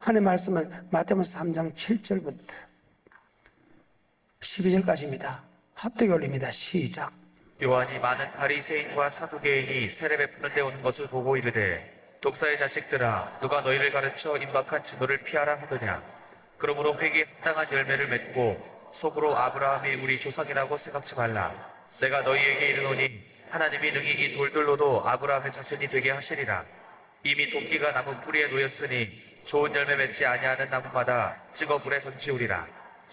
하나님의 말씀은 마태복음 3장 7절부터 12절까지입니다. 합독이 올립니다. 시작. 요한이 많은 바리새인과 사두개인이 세례 베푸는 데 오는 것을 보고 이르되 독사의 자식들아 누가 너희를 가르쳐 임박한 진노를 피하라 하더냐. 그러므로 회개에 합당한 열매를 맺고 속으로 아브라함이 우리 조상이라고 생각지 말라. 내가 너희에게 이르노니 하나님이 능히 이 돌들로도 아브라함의 자손이 되게 하시리라. 이미 도끼가 나무 뿌리에 놓였으니 좋은 열매 맺지 아니하는 나무마다 찍어 불에 던지우리라.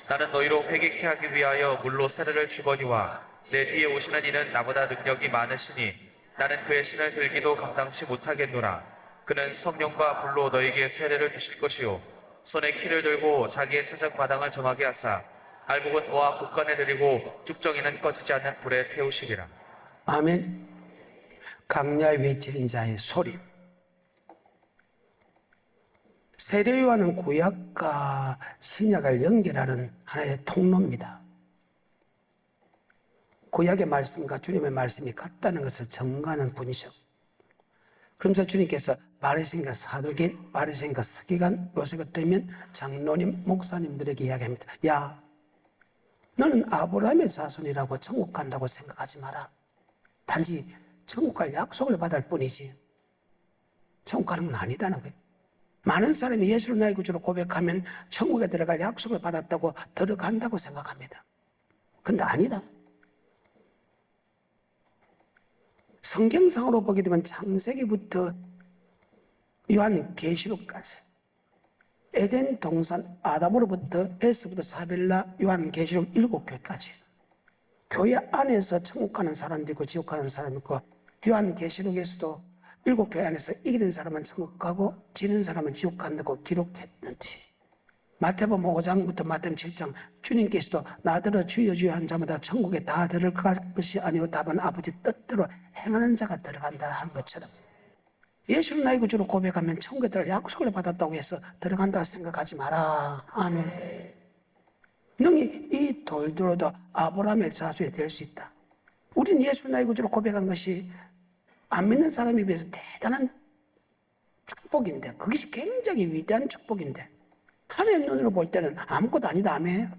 나는 너희로 회개케 하기 위하여 물로 세례를 주거니와 내 뒤에 오시는 이는 나보다 능력이 많으시니 나는 그의 신을 들기도 감당치 못하겠노라. 그는 성령과 불로 너희에게 세례를 주실 것이요 손에 키를 들고 자기의 태적 마당을 정하게 하사 알곡은 모아 곡간에 들이고 쭉정이는 꺼지지 않는 불에 태우시리라. 아멘. 강야에 외치는 자의 소리. 세례요한은 구약과 신약을 연결하는 하나의 통로입니다. 구약의 말씀과 주님의 말씀이 같다는 것을 증거하는 분이죠. 그러면서 주님께서 바리새인과 사두개인, 바리새인과 서기관, 요새가 되면 장로님, 목사님들에게 이야기합니다. 야, 너는 아브라함의 자손이라고 천국 간다고 생각하지 마라. 단지 천국 갈 약속을 받을 뿐이지 천국 가는 건 아니다는 거예요. 많은 사람이 예수를 나의 구주로 고백하면 천국에 들어갈 약속을 받았다고 들어간다고 생각합니다. 근데 아니다. 성경상으로 보게 되면 창세기부터 요한계시록까지 에덴 동산 아담으로부터 에스부터 사벨라 요한계시록 7교회까지 교회 안에서 천국 가는 사람도 있고 지옥 가는 사람이 있고 요한계시록에서도 7교회 안에서 이기는 사람은 천국 가고 지는 사람은 지옥 간다고 기록했는지 마태복음 5장부터 마태복음 7장 주님께서도 나더러 주여 주여 한 자마다 천국에 다 들어갈 것이 아니오 다만 아버지 뜻대로 행하는 자가 들어간다 한 것처럼 예수를 나의 구주로 고백하면 천국에 들어갈 약속을 받았다고 해서 들어간다 생각하지 마라. 아멘. 능히 이 돌들로도 아브라함의 자손이 될 수 있다. 우리는 예수를 나의 구주로 고백한 것이 안 믿는 사람에 비해서 대단한 축복인데 그것이 굉장히 위대한 축복인데 하나님 눈으로 볼 때는 아무것도 아니다. 아멘.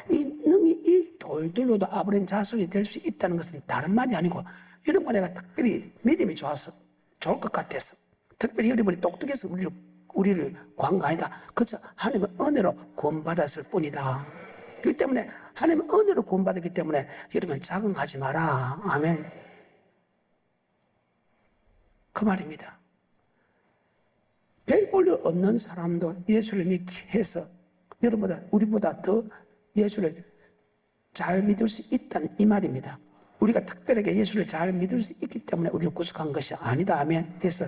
능히 이 돌들로도 아브라함 자손이 될 수 있다는 것은 다른 말이 아니고 이런 거 내가 특별히 믿음이 좋아서 좋을 것 같아서 특별히 여러분이 똑똑해서 우리를 구한 거 아니다. 그렇죠. 하나님의 은혜로 구원받았을 뿐이다. 그렇기 때문에 하나님의 은혜로 구원받았기 때문에 여러분 자긍하지 마라. 아멘. 그 말입니다. 별 볼일 없는 사람도 예수를 믿게 해서 여러분보다 우리보다 더 예수를 잘 믿을 수 있다는 이 말입니다. 우리가 특별하게 예수를 잘 믿을 수 있기 때문에 우리를 구속한 것이 아니다. 아멘. 그래서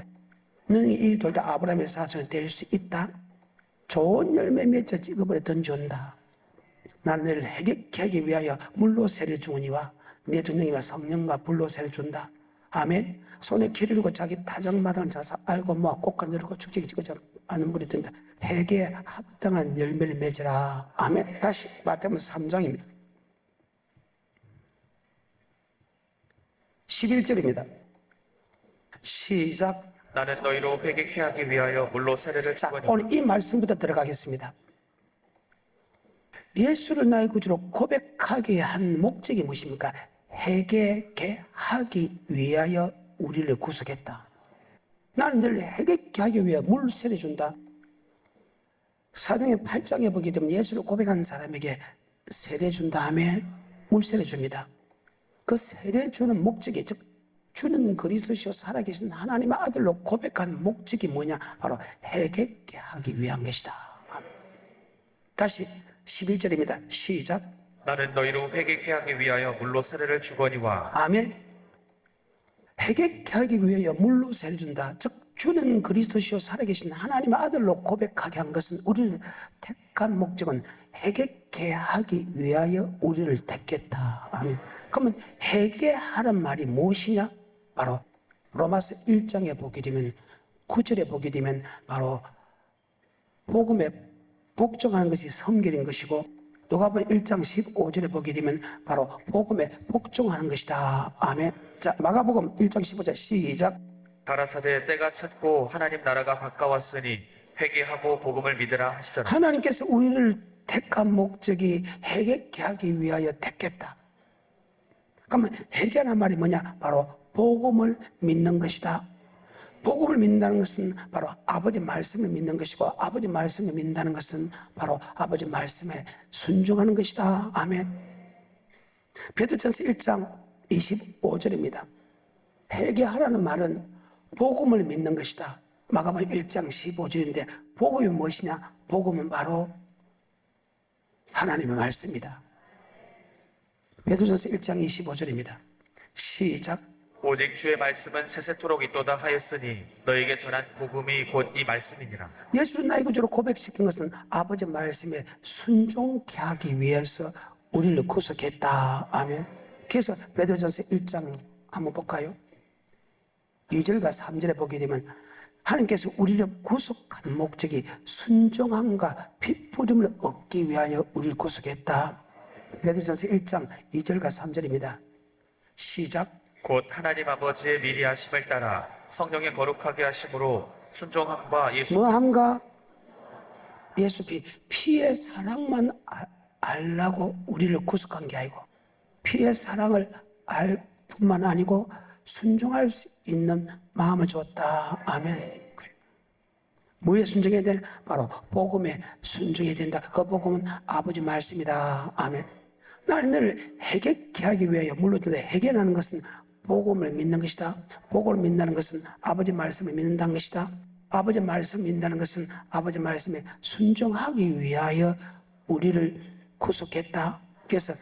너희 이 돌 다 아브라함의 자손이 될 수 있다. 좋은 열매 맺어 찍어버려 던져온다. 나는 너를 해결케 하기 위하여 물로 세를 주으니와 내 두 능이와 성령과 불로 세를 준다. 아멘. 손에 키를 들고 자기 타작마당을 자서 알고 모아 꽃간 들고 축제기 찍어져 않은 물이 든다. 회개에 합당한 열매를 맺으라. 아멘. 다시 마태복음 3장입니다. 11절입니다. 시작. 나는 너희로 회개케 하기 위하여 물로 세례를 자, 주거니 오늘 이 말씀부터 들어가겠습니다. 예수를 나의 구주로 고백하게 한 목적이 무엇입니까? 회개케 하기 위하여 우리를 구속했다. 나는 늘 회개케 하기 위해 물 세례 준다. 사도행전 8장에 보게 되면 예수를 고백한 사람에게 세례 준 다음에 물 세례 줍니다. 그 세례 주는 목적이 즉 주는 그리스도시요 살아계신 하나님의 아들로 고백한 목적이 뭐냐? 바로 회개케 하기 위한 것이다. 다시 11절입니다. 시작. 나는 너희로 회개케 하기 위하여 물로 세례를 주거니와 아멘. 회개케 하기 위하여 물로 세례 준다. 즉 주는 그리스도시요 살아계신 하나님의 아들로 고백하게 한 것은 우리를 택한 목적은 회개케 하기 위하여 우리를 택했다. 아멘. 그러면 회개하란 말이 무엇이냐? 바로 로마서 1장에 보게 되면 9절에 보게 되면 바로 복음에 복종하는 것이 성결인 것이고 누가복음 1장 15절에 보게 되면 바로 복음에 복종하는 것이다. 아멘. 자, 마가복음 1장 15절 시작. 가라사대 때가 찼고 하나님 나라가 가까웠으니 회개하고 복음을 믿으라 하시더라. 하나님께서 우리를 택한 목적이 회개케 하기 위하여 택했다. 그러면 회개하는 말이 뭐냐? 바로 복음을 믿는 것이다. 복음을 믿는다는 것은 바로 아버지 말씀을 믿는 것이고, 아버지 말씀을 믿는다는 것은 바로 아버지 말씀에 순종하는 것이다. 아멘. 베드로전서 1장 25절입니다. 회개하라는 말은 복음을 믿는 것이다. 마가복음 1장 15절인데 복음이 무엇이냐? 복음은 바로 하나님의 말씀이다. 베드로전서 1장 25절입니다. 시작. 오직 주의 말씀은 세세토록 있도다 하였으니 너에게 전한 복음이 곧 이 말씀이니라. 예수를 나의 구주로 고백시킨 것은 아버지 말씀에 순종케 하기 위해서 우리를 구속했다. 아멘. 그래서 베드로전서 1장 한번 볼까요? 2절과 3절에 보게 되면 하나님께서 우리를 구속한 목적이 순종함과 핏부림을 얻기 위하여 우리를 구속했다. 베드로전서 1장 2절과 3절입니다. 시작. 곧 하나님 아버지의 미리 하심을 따라 성령의 거룩하게 하심으로 순종함과 예수 뭐함과 예수 피의 사랑만 알라고 우리를 구속한 게 아니고, 피의 사랑을 알 뿐만 아니고 순종할 수 있는 마음을 줬다. 아멘. 뭐에 순종해야 돼? 바로 복음에 순종해야 된다. 그 복음은 아버지 말씀이다. 아멘. 나는 너를 회개케 하기 위하여, 물론 회개라는 것은 복음을 믿는 것이다. 복음을 믿는다는 것은 아버지 말씀을 믿는다는 것이다. 아버지 말씀을 믿는다는 것은 아버지 말씀에 순종하기 위하여 우리를 구속했다. 그래서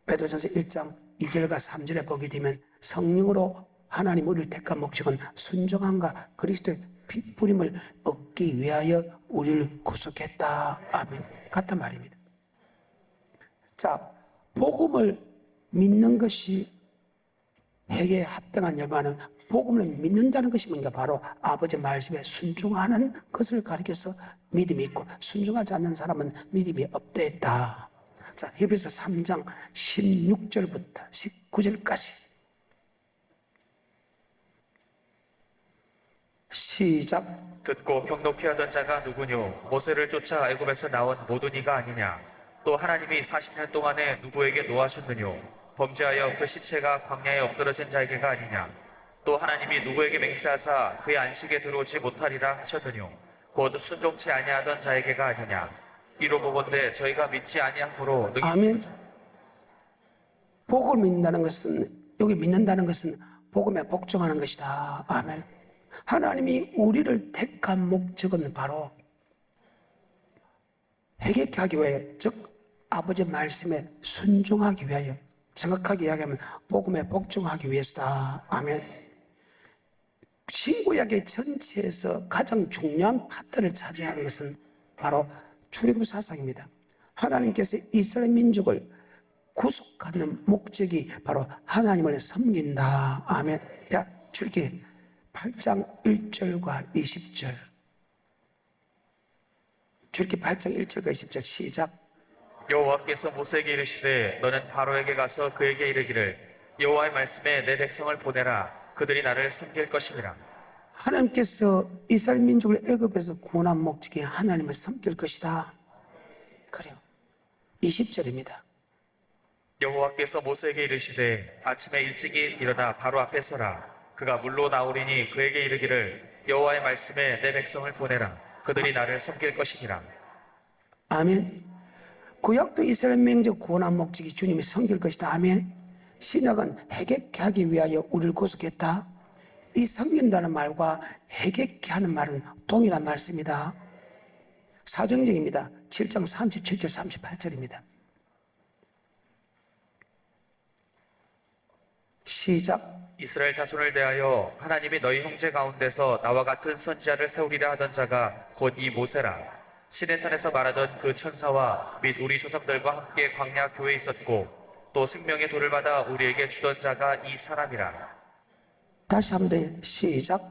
베드로전서 1장 2절과 3절에 보게 되면 성령으로 하나님 우리를 택한 목적은 순종함과 그리스도의 핏부림을 얻기 위하여 우리를 구속했다. 아멘. 같은 말입니다. 자, 복음을 믿는 것이 회개에 합당한 열반은 복음을 믿는다는 것이 뭔가? 바로 아버지 말씀에 순종하는 것을 가리켜서 믿음이 있고, 순종하지 않는 사람은 믿음이 없다. 자, 히브리서 3장 16절부터 19절까지 시작. 듣고 경록히 하던 자가 누구뇨? 모세를 쫓아 애굽에서 나온 모든 이가 아니냐? 또 하나님이 40년 동안에 누구에게 노하셨느뇨? 범죄하여 그 시체가 광야에 엎드러진 자에게가 아니냐? 또 하나님이 누구에게 맹세하사 그의 안식에 들어오지 못하리라 하셨느뇨? 곧 순종치 아니하던 자에게가 아니냐? 이로 보건대 저희가 믿지 아니함으로 능히 아멘. 복음을 믿는다는 것은, 여기 믿는다는 것은 복음에 복종하는 것이다. 아멘. 하나님이 우리를 택한 목적은 바로 회개케 하기 위하여, 즉 아버지 말씀에 순종하기 위하여, 정확하게 이야기하면 복음에 복종하기 위해서다. 아멘. 신구약의 전체에서 가장 중요한 파트를 차지하는 것은 바로 출애굽 사상입니다. 하나님께서 이스라엘 민족을 구속하는 목적이 바로 하나님을 섬긴다. 아멘. 자, 출애굽기 8장 1절과 20절. 출애굽기 8장 1절과 20절 시작. 여호와께서 모세에게 이르시되 너는 바로에게 가서 그에게 이르기를 여호와의 말씀에 내 백성을 보내라. 그들이 나를 섬길 것임이라. 하나님께서 이스라엘 민족을 애굽에서 구원한 목적이 하나님을 섬길 것이다. 그래요. 20절입니다. 여호와께서 모세에게 이르시되 아침에 일찍이 일어나 바로 앞에 서라. 그가 물로 나오리니 그에게 이르기를 여호와의 말씀에 내 백성을 보내라. 그들이 나를 섬길 것이니라. 아멘. 구약도 이스라엘 민족 구원한 목적이 주님이 섬길 것이다. 아멘. 신약은 회개케 하기 위하여 우리를 구속했다. 이 섬긴다는 말과 회개케 하는 말은 동일한 말씀이다. 사도행전입니다. 7장 37절 38절입니다. 시작. 이스라엘 자손을 대하여 하나님이 너희 형제 가운데서 나와 같은 선지자를 세우리라 하던 자가 곧 이 모세라. 시내산에서 말하던 그 천사와 및 우리 조상들과 함께 광야 교회에 있었고 또 생명의 돌을 받아 우리에게 주던 자가 이 사람이라. 다시 한번 더 시작.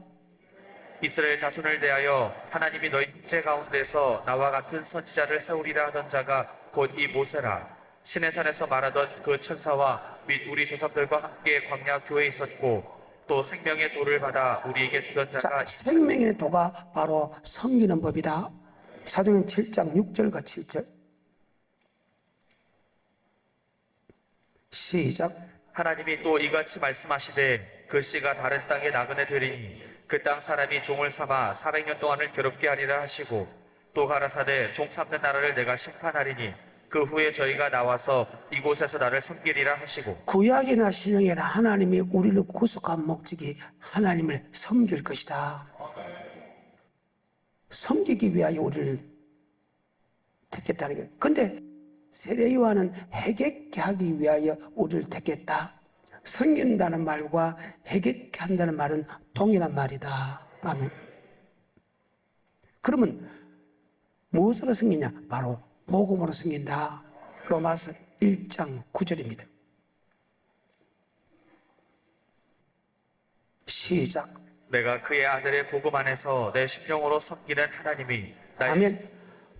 이스라엘 자손을 대하여 하나님이 너희 형제 가운데서 나와 같은 선지자를 세우리라 하던 자가 곧 이 모세라. 시내산에서 말하던 그 천사와 및 우리 조상들과 함께 광야 교회에 있었고 또 생명의 도를 받아 우리에게 주던 자가 자, 생명의 도가 바로 섬기는 법이다. 사도행전 7장 6절과 7절. 시작. 하나님이 또 이같이 말씀하시되 그 씨가 다른 땅에 나그네 되리니 그 땅 사람이 종을 삼아 400년 동안을 괴롭게 하리라 하시고 또 가라사대 종 삼는 나라를 내가 심판하리니 그 후에 저희가 나와서 이곳에서 나를 섬기리라 하시고 구약이나 신약이나 하나님이 우리를 구속한 목적이 하나님을 섬길 것이다. 섬기기 위하여 우리를 택했다는 거예요. 근데 세례 요한은 해결케 하기 위하여 우리를 택했다. 섬긴다는 말과 해결케 한다는 말은 동일한 말이다. 아멘. 그러면 무엇으로 섬기냐? 바로 복음으로 섬긴다. 로마서 1장 9절입니다. 시작. 내가 그의 아들의 복음 안에서 내 심령으로 섬기는 하나님이 나의 아멘.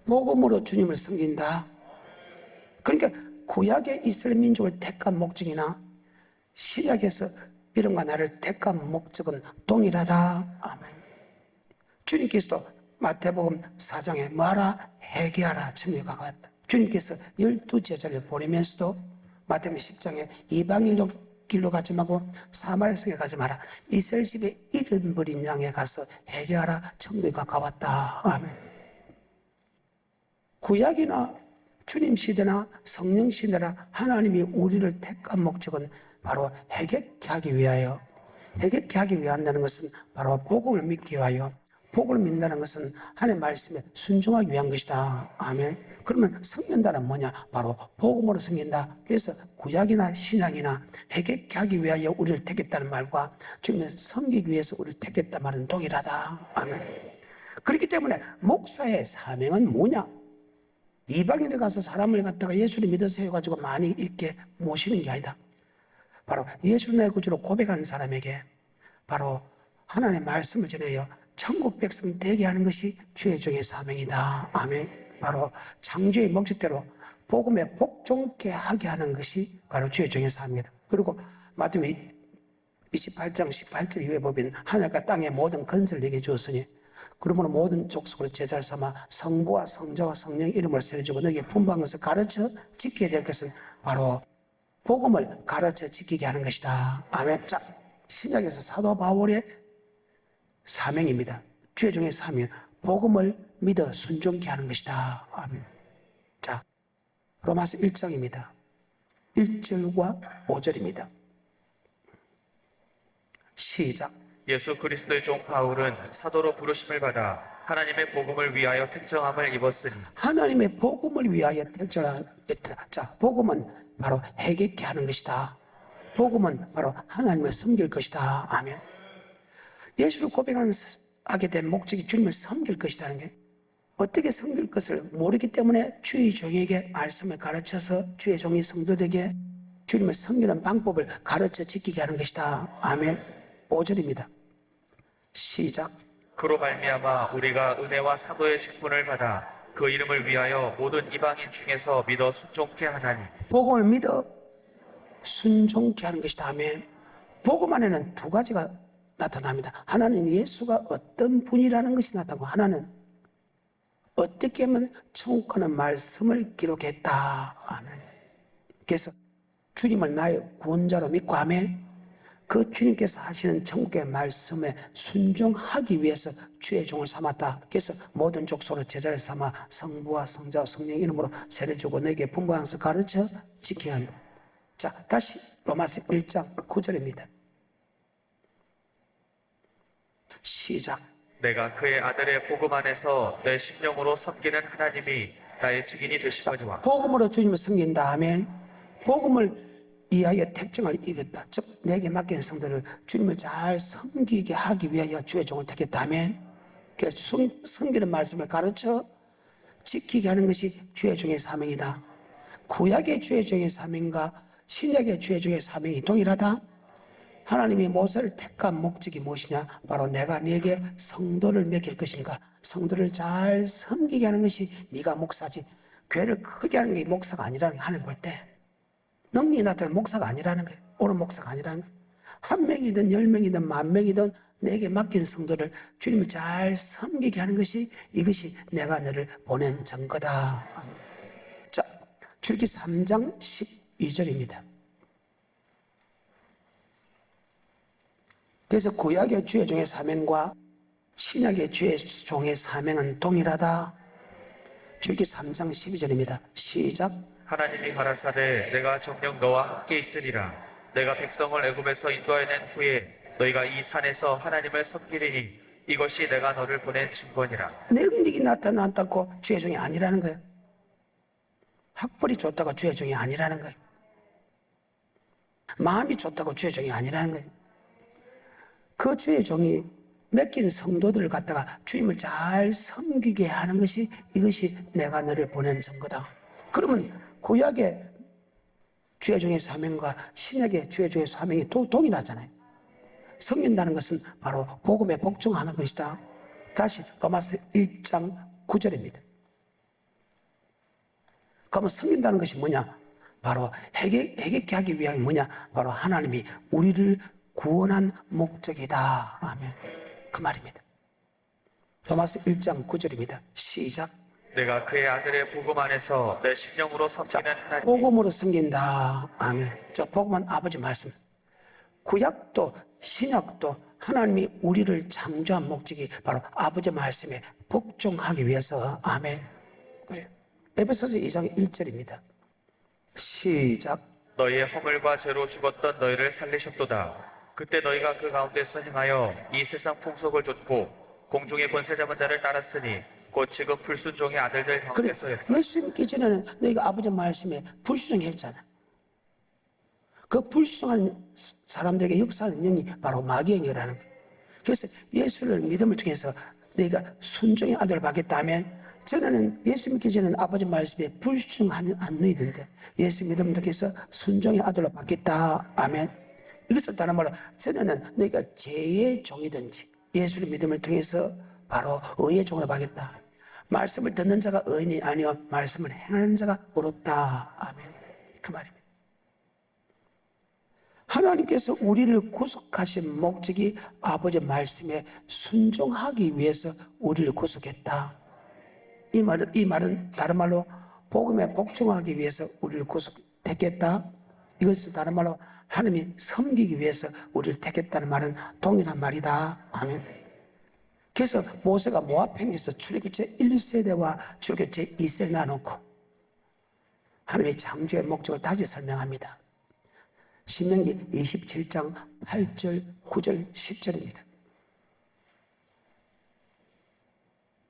복음으로 주님을 섬긴다. 그러니까 구약의 이스라엘 민족을 택한 목적이나 신약에서 이런가 나를 택한 목적은 동일하다. 아멘. 주님께서도 마태복음 4장에 뭐하라? 회개하라. 천국에 가까웠다. 주님께서 12제자를 보내면서도 마태복음 10장에 이방인로 길로 가지 말고 사마리아 성에 가지 마라. 이스라엘 집에 잃어버린 양에 가서 회개하라. 천국에 가까웠다. 아멘. 구약이나 주님 시대나 성령 시대나 하나님이 우리를 택한 목적은 바로 회개케 하기 위하여, 회개케 하기 위한다는 것은 바로 복음을 믿기 위하여, 복음을 믿는다는 것은 하나님의 말씀에 순종하기 위한 것이다. 아멘. 그러면 섬긴다는 뭐냐? 바로 복음으로 섬긴다. 그래서 구약이나 신약이나 회개케 하기 위하여 우리를 택했다는 말과 주님을 섬기기 위해서 우리를 택했다는 말은 동일하다. 아멘. 그렇기 때문에 목사의 사명은 뭐냐? 이방인에 가서 사람을 갖다가 예수를 믿어 세워가지고 많이 이렇게 모시는 게 아니다. 바로 예수를 나의 구주로 고백한 사람에게 바로 하나님의 말씀을 전해요. 천국 백성 되게 하는 것이 주의 종의 사명이다. 아멘. 바로 창조의 목적대로 복음에 복종케 하게 하는 것이 바로 주의 종의 사명이다. 그리고 마태복음 28장 18절 이후에 보면 하늘과 땅의 모든 건설을 내게 주었으니 그러므로 모든 족속으로 제자를 삼아 성부와 성자와 성령 이름을 세워주고 너희에게 분부한 것을 가르쳐 지켜야 될 것은 바로 복음을 가르쳐 지키게 하는 것이다. 아멘. 자, 신약에서 사도 바울의 사명입니다. 주의 종의 사명, 복음을 믿어 순종케 하는 것이다. 아멘. 자, 로마서 1장입니다. 1절과 5절입니다. 시작. 예수 그리스도의 종 바울은 사도로 부르심을 받아 하나님의 복음을 위하여 택정함을 입었으니 하나님의 복음을 위하여 택정하였다. 자, 복음은 바로 회개케 하는 것이다. 복음은 바로 하나님을 섬길 것이다. 아멘. 예수를 고백하게 된 목적이 주님을 섬길 것이라는 게 어떻게 섬길 것을 모르기 때문에 주의 종에게 말씀을 가르쳐서 주의 종이 성도들에게 주님을 섬기는 방법을 가르쳐 지키게 하는 것이다. 아멘. 5절입니다. 시작. 그로 말미암아 우리가 은혜와 사도의 직분을 받아 그 이름을 위하여 모든 이방인 중에서 믿어 순종케 하나니 복음을 믿어 순종케 하는 것이다. 아멘. 복음 안에는 두 가지가 나타납니다. 하나는 예수가 어떤 분이라는 것이 나타나고 하나는 어떻게 하면 천국 가는 말씀을 기록했다. 아멘. 그래서 주님을 나의 구원자로 믿고 아멘. 그 주님께서 하시는 천국의 말씀에 순종하기 위해서 주의 종을 삼았다. 그래서 모든 족속으로 제자를 삼아 성부와 성자와 성령 이름으로 세례주고 너에게 분부한 것을 가르쳐 지켜야 한다. 자, 다시 로마서 1장 9절입니다. 시작. 내가 그의 아들의 복음 안에서 내 심령으로 섬기는 하나님이 나의 증인이 되시거니와 복음으로 주님을 섬긴다. 아멘. 복음을 위하여 택정을 입었다. 즉 내게 맡기는 성도를 주님을 잘 섬기게 하기 위하여 주의 종을 택했다. 아멘. 그래서 섬기는 말씀을 가르쳐 지키게 하는 것이 주의 종의 사명이다. 구약의 주의 종의 사명과 신약의 주의 종의 사명이 동일하다. 하나님이 모세를 택한 목적이 무엇이냐? 바로 내가 네게 성도를 맡길 것이니까 성도를 잘 섬기게 하는 것이 네가 목사지. 교회를 크게 하는 게 목사가 아니라는 게 하나님 볼 때 능력이 나타나는 목사가 아니라는 거예요. 옳은 목사가 아니라는 거예요. 한 명이든 10명이든 10,000명이든 내게 맡긴 성도를 주님을 잘 섬기게 하는 것이 이것이 내가 너를 보낸 증거다. 자, 출애굽기 3장 12절입니다. 그래서 구약의 주의 종의 사명과 신약의 주의 종의 사명은 동일하다. 출애굽기 3장 12절입니다. 시작. 하나님이 가라사대 내가 정녕 너와 함께 있으리라. 내가 백성을 애굽에서 인도해낸 후에 너희가 이 산에서 하나님을 섬기리니 이것이 내가 너를 보낸 증거니라. 능력이 나타났다고 주의 종이 아니라는 거예요. 학벌이 좋다고 주의 종이 아니라는 거예요. 마음이 좋다고 주의 종이 아니라는 거예요. 그 주의 종이 맡긴 성도들을 갖다가 주님을 잘 섬기게 하는 것이 이것이 내가 너를 보낸 증거다. 그러면 구약의 주의 종의 사명과 신약의 주의 종의 사명이 동일하잖아요. 섬긴다는 것은 바로 복음에 복종하는 것이다. 다시 로마서 1장 9절입니다. 그러면 섬긴다는 것이 뭐냐? 바로 해결케 하기 위함이 뭐냐? 바로 하나님이 우리를 구원한 목적이다. 아멘. 그 말입니다. 로마서 1장 9절입니다. 시작. 내가 그의 아들의 복음 안에서 내 심령으로 섬기는 하나님. 복음으로 섬긴다. 아멘. 저 복음은 아버지 말씀. 구약도 신약도 하나님이 우리를 창조한 목적이 바로 아버지 말씀에 복종하기 위해서. 아멘. 그래. 에베소서 2장 1절입니다. 시작. 너희의 허물과 죄로 죽었던 너희를 살리셨도다. 그때 너희가 그 가운데서 행하여 이 세상 풍속을 좇고 공중의 권세 잡은 자를 따랐으니 곧 지금 불순종의 아들들 그래. 가운데서였어. 예수 믿기 전에는 너희가 아버지 말씀에 불순종했잖아. 그 불순종하는 사람들에게 역사하는 영이 바로 마귀의 영이라는 거예요. 그래서 예수를 믿음을 통해서 너희가 순종의 아들을 받겠다면, 전에는 예수 믿기 전에는 아버지 말씀에 불순종하는 너희들인데 예수 믿음을 통해서 순종의 아들로 받겠다. 아멘. 이것을 다른 말로 전에는 너희가 죄의 종이든지 예수를 믿음을 통해서 바로 의의 종으로 받겠다. 말씀을 듣는 자가 의인이 아니요 말씀을 행하는 자가 의롭다. 아멘. 그 말입니다. 하나님께서 우리를 구속하신 목적이 아버지 말씀에 순종하기 위해서 우리를 구속했다. 이 말은 다른 말로 복음에 복종하기 위해서 우리를 구속했겠다. 이것은 다른 말로 하나님이 섬기기 위해서 우리를 택했다는 말은 동일한 말이다. 아멘. 그래서 모세가 모압 행지에서 출애굽 제1세대와 출애굽 제2세를 나누고 하나님의 창조의 목적을 다시 설명합니다. 신명기 27장 8절, 9절, 10절입니다.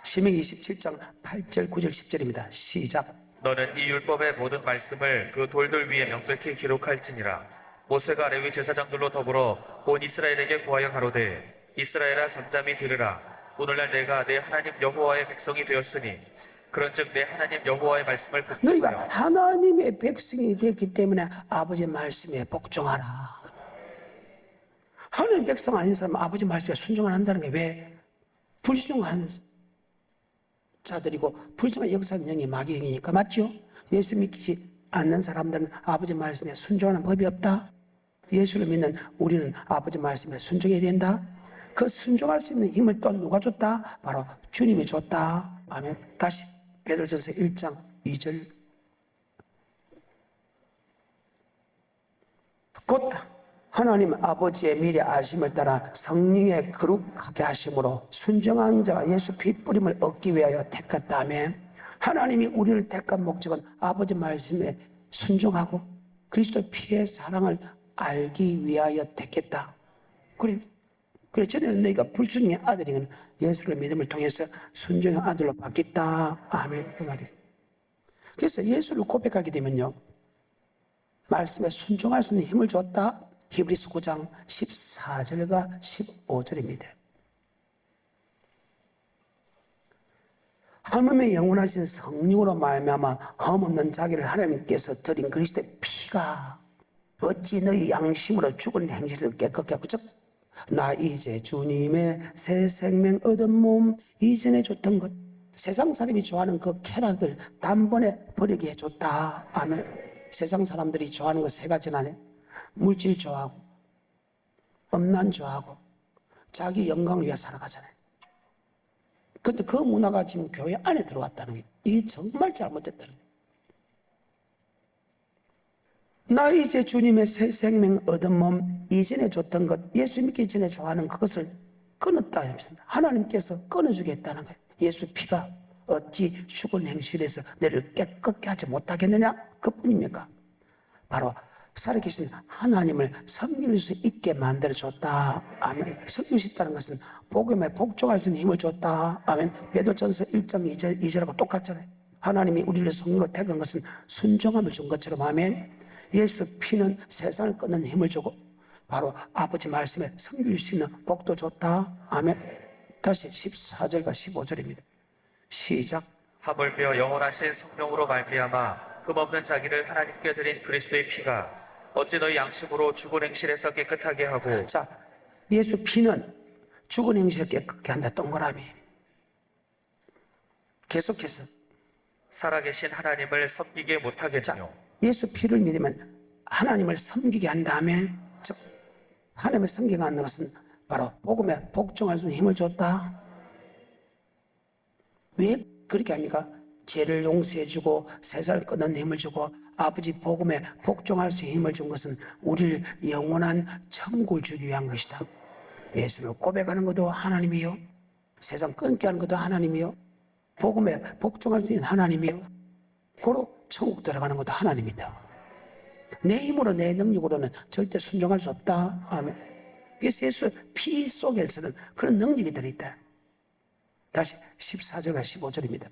신명기 27장 8절, 9절, 10절입니다. 시작. 너는 이 율법의 모든 말씀을 그 돌들 위에 명백히 기록할지니라. 모세가 레위 제사장들로 더불어 온 이스라엘에게 고하여 가로되 이스라엘아 잠잠히 들으라. 오늘날 내가 내 하나님 여호와의 백성이 되었으니 그런즉 내 하나님 여호와의 말씀을 너희가 복종하여 하나님의 백성이 됐기 때문에 아버지 말씀에 복종하라. 하나님 백성 아닌 사람은 아버지 말씀에 순종을 한다는 게 왜? 불순종하는 자들이고 불순종한 역사는 영이 마귀의 영이니까. 맞죠? 예수 믿지 않는 사람들은 아버지 말씀에 순종하는 법이 없다. 예수를 믿는 우리는 아버지 말씀에 순종해야 된다. 그 순종할 수 있는 힘을 또 누가 줬다? 바로 주님이 줬다. 아멘. 다시 베드로전서 1장 2절. 곧 하나님 아버지의 미래 아심을 따라 성령의 거룩하게 하심으로 순종한 자가 예수 피 뿌림을 얻기 위하여 택했다며, 하나님이 우리를 택한 목적은 아버지 말씀에 순종하고 그리스도 피의 사랑을 알기 위하여 택했다. 그래 전에는 너희가 불순종의 아들이면 예수를 믿음을 통해서 순종의 아들로 바뀌었다. 아멘. 그 말이에요. 그래서 예수를 고백하게 되면요, 말씀에 순종할 수 있는 힘을 줬다. 히브리서 9장 14절과 15절입니다. 하나님의 영원하신 성령으로 말미암아 흠없는 자기를 하나님께서 드린 그리스도의 피가 어찌 너희 양심으로 죽은 행실을 깨끗게 하고, 즉 나 이제 주님의 새 생명 얻은 몸 이전에 줬던 것, 세상 사람이 좋아하는 그 쾌락을 단번에 버리게 해줬다. 아멘. 세상 사람들이 좋아하는 거 세 가지나 네. 물질 좋아하고 엄난조하고 자기 영광을 위해 살아가잖아요. 근데 그 문화가 지금 교회 안에 들어왔다는 거예요. 이게 정말 잘못됐다는 거예요. 나 이제 주님의 새 생명 얻은 몸, 이전에 줬던 것, 예수 믿기 전에 좋아하는 그것을 끊었다. 하나님께서 끊어주겠다는 거예요. 예수 피가 어찌 죽은 행실에서 너를 깨끗게 하지 못하겠느냐? 그뿐입니까? 바로 살아계신 하나님을 섬길 수 있게 만들어줬다. 아멘. 섬길 수 있다는 것은 복음에 복종할 수 있는 힘을 줬다. 아멘. 베드로전서 1장 2절하고 똑같잖아요. 하나님이 우리를 성령으로 택한 것은 순종함을 준 것처럼. 아멘. 예수 피는 세상을 끊는 힘을 주고 바로 아버지 말씀에 섬길 수 있는 복도 줬다. 아멘. 다시 14절과 15절입니다. 시작. 하물며 영원하신 성령으로 말미암아 흠없는 자기를 하나님께 드린 그리스도의 피가 어찌 너희 양심으로 죽은 행실에서 깨끗하게 하고. 자, 예수 피는 죽은 행실을 깨끗게 한다. 동그라미. 계속해서 살아계신 하나님을 섬기게 못하겠느뇨. 예수 피를 믿으면 하나님을 섬기게 한 다음에, 즉 하나님을 섬기게 하는 것은 바로 복음에 복종할 수 있는 힘을 줬다. 왜 그렇게 합니까? 죄를 용서해주고 세상을 끊는 힘을 주고 아버지 복음에 복종할 수 있는 힘을 준 것은 우리를 영원한 천국을 주기 위한 것이다. 예수를 고백하는 것도 하나님이요, 세상 끊게 하는 것도 하나님이요, 복음에 복종할 수 있는 하나님이요, 고로 천국 들어가는 것도 하나님이다. 내 힘으로 내 능력으로는 절대 순종할 수 없다. 아멘. 그래서 예수 피 속에서는 그런 능력이 들어있다. 다시 14절과 15절입니다.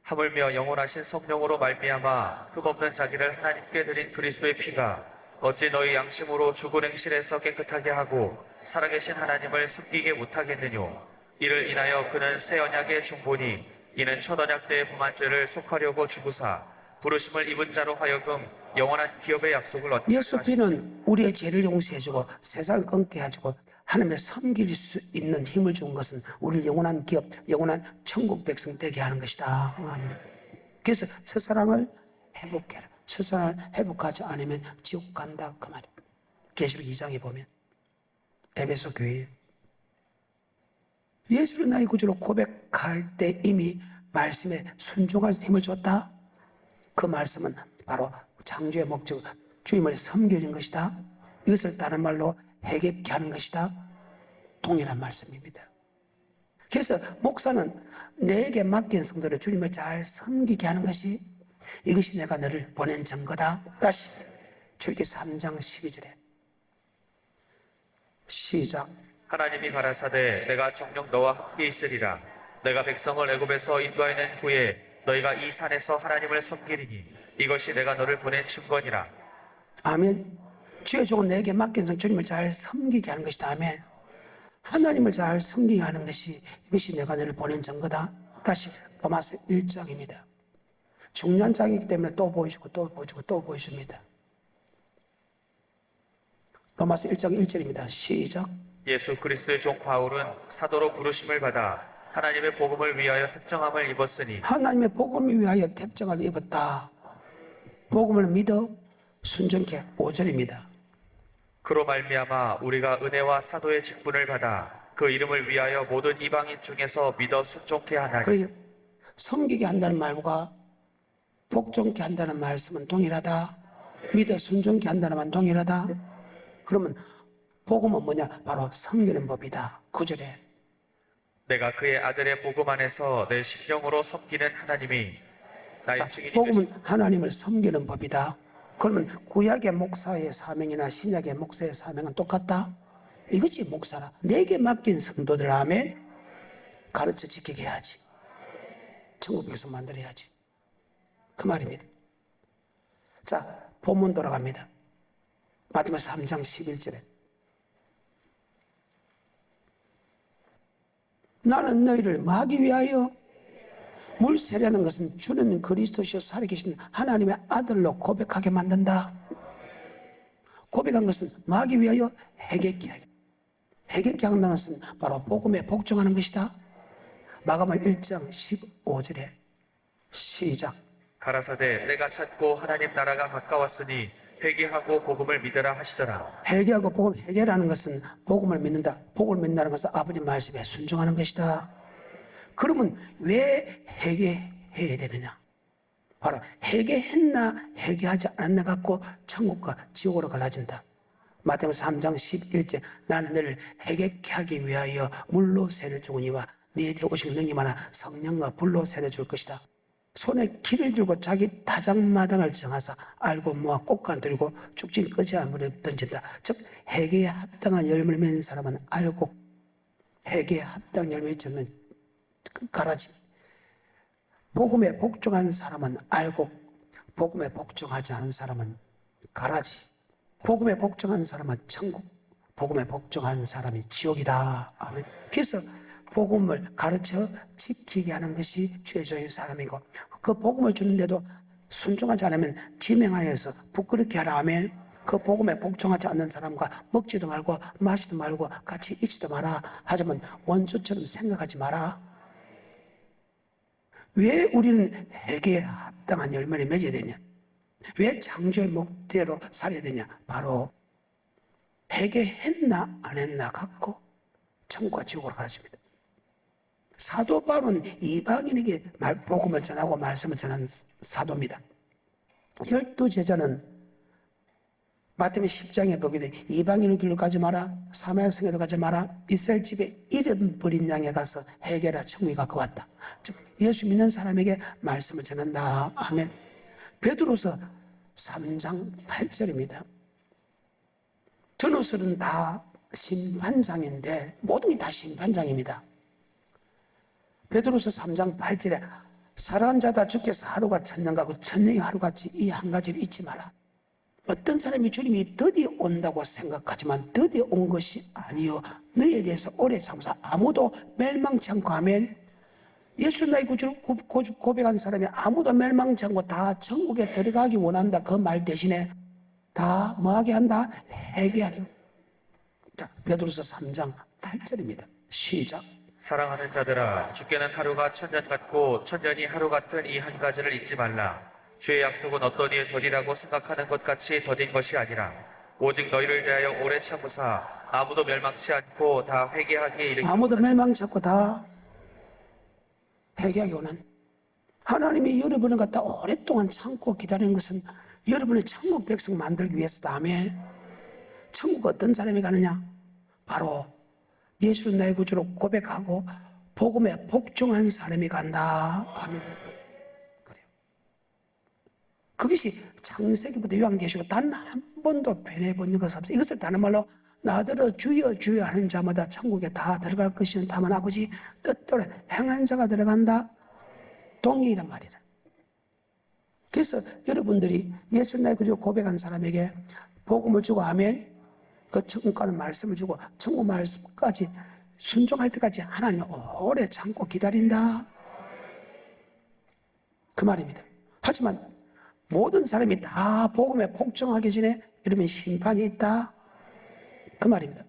하물며 영원하신 성령으로 말미암아 흠없는 자기를 하나님께 드린 그리스도의 피가 어찌 너희 양심으로 죽은 행실에서 깨끗하게 하고 살아계신 하나님을 섬기게 못하겠느뇨. 이를 인하여 그는 새 언약의 중보니 이는 첫 언약 때의 범한 죄를 속하려고 주구사 부르심을 입은 자로 하여금 영원한 기업의 약속을 얻게 예수 하시니. 피는 우리의 죄를 용서해주고 세상을 끊게 해주고 하나님을 섬길 수 있는 힘을 준 것은 우리를 영원한 기업, 영원한 천국 백성 되게 하는 것이다. 아멘. 그래서 첫사랑을 회복해라. 첫사랑을 회복하지 않으면 지옥 간다. 그 말이에요. 계시록 2장에 보면 에베소 교회에 예수를 나의 구주로 고백할 때 이미 말씀에 순종할 힘을 줬다. 그 말씀은 바로 창조의 목적, 주님을 섬기는 것이다. 이것을 다른 말로 해결케 하는 것이다. 동일한 말씀입니다. 그래서 목사는 내게 맡긴 성도를 주님을 잘 섬기게 하는 것이, 이것이 내가 너를 보낸 증거다. 다시 출애굽기 3장 12절에 시작. 하나님이 가라사대 내가 정녕 너와 함께 있으리라. 내가 백성을 애굽에서 인도하는 후에 너희가 이 산에서 하나님을 섬기리니 이것이 내가 너를 보낸 증거니라. 아멘. 주의 종은 내게 맡긴 성 주님을 잘 섬기게 하는 것이다. 아멘. 하나님을 잘 섬기게 하는 것이, 이것이 내가 너를 보낸 증거다. 다시 로마서 1장입니다. 중요한 장이기 때문에 또 보여주고 또 보여주고 또 보여줍니다. 로마서 1장 1절입니다. 시작. 예수 그리스도의 종 바울은 사도로 부르심을 받아 하나님의 복음을 위하여 택정함을 입었으니. 하나님의 복음을 위하여 택정을 입었다. 복음을 믿어 순종케. 5절입니다. 그로 말미암아 우리가 은혜와 사도의 직분을 받아 그 이름을 위하여 모든 이방인 중에서 믿어 순종케 하나니. 그러니까 섬기게 한다는 말과 복종케 한다는 말씀은 동일하다. 믿어 순종케 한다는 말은 동일하다. 그러면 복음은 뭐냐? 바로 섬기는 법이다. 9절에 내가 그의 아들의 복음 안에서 내 심령으로 섬기는 하나님이 나의 증인이 되시. 복음은 하나님을 섬기는 법이다. 그러면 구약의 목사의 사명이나 신약의 목사의 사명은 똑같다. 이것이 목사라. 내게 맡긴 성도들, 아멘, 가르쳐 지키게 해야지. 천국에서 만들어야지. 그 말입니다. 자, 본문 돌아갑니다. 마태복음 3장 11절에 나는 너희를 뭐 하기 위하여? 물 세례하는 것은 주는 그리스도시요 살아계신 하나님의 아들로 고백하게 만든다. 고백한 것은 뭐 하기 위하여? 회개케 하기. 회개케 한다는 것은 바로 복음에 복종하는 것이다. 마가복음 1장 15절에 시작. 가라사대 내가 찾고 하나님 나라가 가까웠으니 회개하고 복음을 믿으라 하시더라. 회개하고 복음, 회개라는 것은 복음을 믿는다. 복음을 믿는다는 것은 아버지 말씀에 순종하는 것이다. 그러면 왜 회개해야 되느냐? 바로 회개했나 회개하지 않았나 갖고 천국과 지옥으로 갈라진다. 마태복음 3장 11절 나는 너를 회개케 하기 위하여 물로 세를 주거니와 네 뒤에 오시는 능히 많아 성령과 불로 세를 줄 것이다. 손에 길을 들고 자기 타작마당을 정하사 알고 모아 꽃간 들고 죽진 끄지한 물에 던진다. 즉 회개에 합당한 열매를 맺는 사람은 알고 회개에 합당한 열매를 맺는 가라지. 복음에 복종한 사람은 알고 복음에 복종하지 않은 사람은 가라지. 복음에 복종한 사람은 천국, 복음에 복종한 사람이 지옥이다. 아멘. 그래서 복음을 가르쳐 지키게 하는 것이 죄의 사람이고 그 복음을 주는데도 순종하지 않으면 지명하여서 부끄럽게 하라. 아멘. 그 복음에 복종하지 않는 사람과 먹지도 말고 마시도 말고 같이 있지도 마라. 하지만 원수처럼 생각하지 마라. 왜 우리는 회개에 합당한 열매를 맺어야 되냐? 왜 창조의 목대로 살아야 되냐? 바로 회개했나 안 했나 갖고 천국과 지옥으로 가르칩니다. 사도 바울은 이방인에게 복음을 전하고 말씀을 전한 사도입니다. 12제자는 마태복음 10장에 보게 돼 이방인의 길로 가지 마라, 사마리아 성에로 가지 마라, 이스라엘 집에 잃어버린 양에 가서 회개라 천국에 가까웠다. 즉 예수 믿는 사람에게 말씀을 전한다. 아멘. 베드로서 3장 8절입니다. 전후설은 다 심판장인데 모든 게 다 심판장입니다. 베드로서 3장 8절에 사랑하는 자다 주께서 하루가 천년 가고 천년이 하루같이 이 한 가지를 잊지 마라. 어떤 사람이 주님이 드디어 온다고 생각하지만 드디어 온 것이 아니요 너희에 대해서 오래 참사 아무도 멸망치 않고 하면 예수 나의 구주를 고백한 사람이 아무도 멸망치 않고 다 천국에 들어가기 원한다. 그 말 대신에 다 뭐하게 한다? 회개하게. 자, 베드로서 3장 8절입니다. 시작. 사랑하는 자들아, 주께는 하루가 천년 같고 천년이 하루 같은 이 한 가지를 잊지 말라. 주의 약속은 어떤 이의 더디라고 생각하는 것 같이 더딘 것이 아니라 오직 너희를 대하여 오래 참으사 아무도 멸망치 않고 다 회개하기에 이르기를 아무도 멸망치 않고 다 회개하기 원한 하나님이 여러분을 갖다 오랫동안 참고 기다리는 것은 여러분의 천국 백성 만들기 위해서다. 아멘. 천국 어떤 사람이 가느냐? 바로 예수를 나의 구주로 고백하고 복음에 복종한 사람이 간다. 아멘. 그래요. 그것이 창세기부터 요한계시록 단 한 번도 변해본 것이 없어요. 이것을 다른 말로 나더러 주여 주여 하는 자마다 천국에 다 들어갈 것이는 다만 아버지 뜻대로 행한 자가 들어간다. 동의란 말이라. 그래서 여러분들이 예수 나의 구주로 고백한 사람에게 복음을 주고 아멘. 그 천국 가는 말씀을 주고 천국 말씀까지 순종할 때까지 하나님 오래 참고 기다린다. 그 말입니다. 하지만 모든 사람이 다 복음에 복종하기 전에 여러분 심판이 있다. 그 말입니다.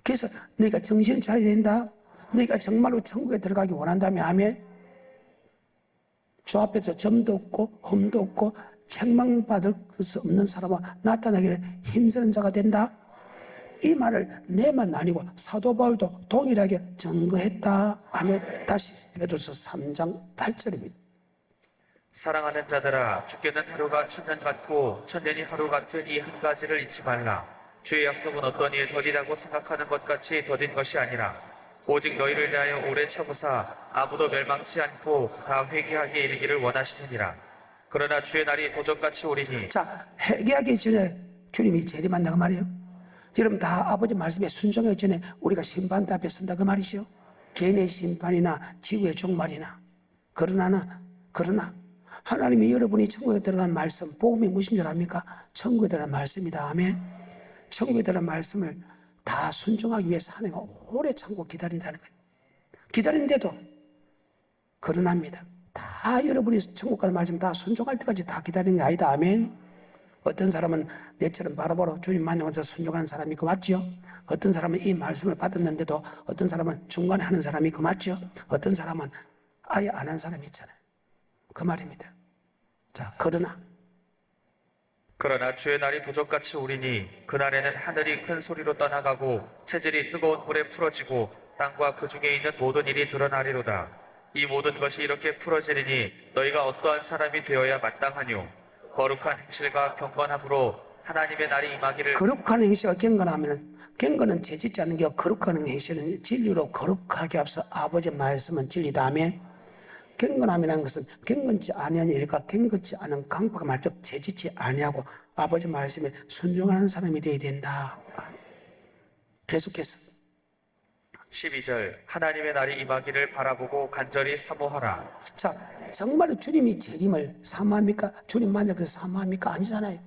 그래서 너희가 정신을 차려야 된다. 너희가 정말로 천국에 들어가기 원한다면 아멘. 주 앞에서 점도 없고 흠도 없고 책망받을 수 없는 사람은 나타나기를 힘쓰는 자가 된다. 이 말을 내만 아니고 사도 바울도 동일하게 증거했다. 아멘. 다시 베드로서 3장 8절입니다. 사랑하는 자들아, 주께는 하루가 천년 같고 천년이 하루 같은 이 한 가지를 잊지 말라. 주의 약속은 어떤 이의 더디라고 생각하는 것 같이 더딘 것이 아니라 오직 너희를 대하여 오래 참으사 아무도 멸망치 않고 다 회개하기에 이르기를 원하시느니라. 그러나 주의 날이 도적같이 오리니. 자, 회개하기 전에 주님이 재림한다 그 말이에요. 여러분 다 아버지 말씀에 순종하기 전에 우리가 심판대 앞에 선다 그 말이죠. 개인의 심판이나 지구의 종말이나. 그러나 하나님이 여러분이 천국에 들어간 말씀, 복음이 무슨 줄 압니까? 천국에 들어간 말씀이다. 아멘. 천국에 들어간 말씀을 다 순종하기 위해서 하나님가 오래 참고 기다린다는 거예요. 기다린데도 거론합니다. 다 여러분이 천국 가는 말씀 다 순종할 때까지 다 기다리는 게 아니다. 아멘. 어떤 사람은 내처럼 바로바로 주님 만나면서 순종하는 사람이 있고 맞죠? 어떤 사람은 이 말씀을 받았는데도 어떤 사람은 중간에 하는 사람이 있고 맞죠? 어떤 사람은 아예 안 하는 사람이 있잖아요. 그 말입니다. 자, 그러나 그러나 주의 날이 도적같이 오리니 그날에는 하늘이 큰 소리로 떠나가고 체질이 뜨거운 불에 풀어지고 땅과 그 중에 있는 모든 일이 드러나리로다. 이 모든 것이 이렇게 풀어지리니 너희가 어떠한 사람이 되어야 마땅하뇨. 거룩한 행실과 경건함으로 하나님의 날이 임하기를. 거룩한 행실과 경건은 죄짓지 않는 게 거룩한 행실은 진리로 거룩하게 앞서 아버지 말씀은 진리다. 아멘. 경건함이라는 것은 경건치 아니한 일과 경건치 않은 강박과 말적 죄짓지 아니하고 아버지 말씀에 순종하는 사람이 되어야 된다. 계속해서 12절 하나님의 날이 임하기를 바라보고 간절히 사모하라. 자, 정말 주님이 재림을 사모합니까? 주님 만약에 사모합니까? 아니잖아요.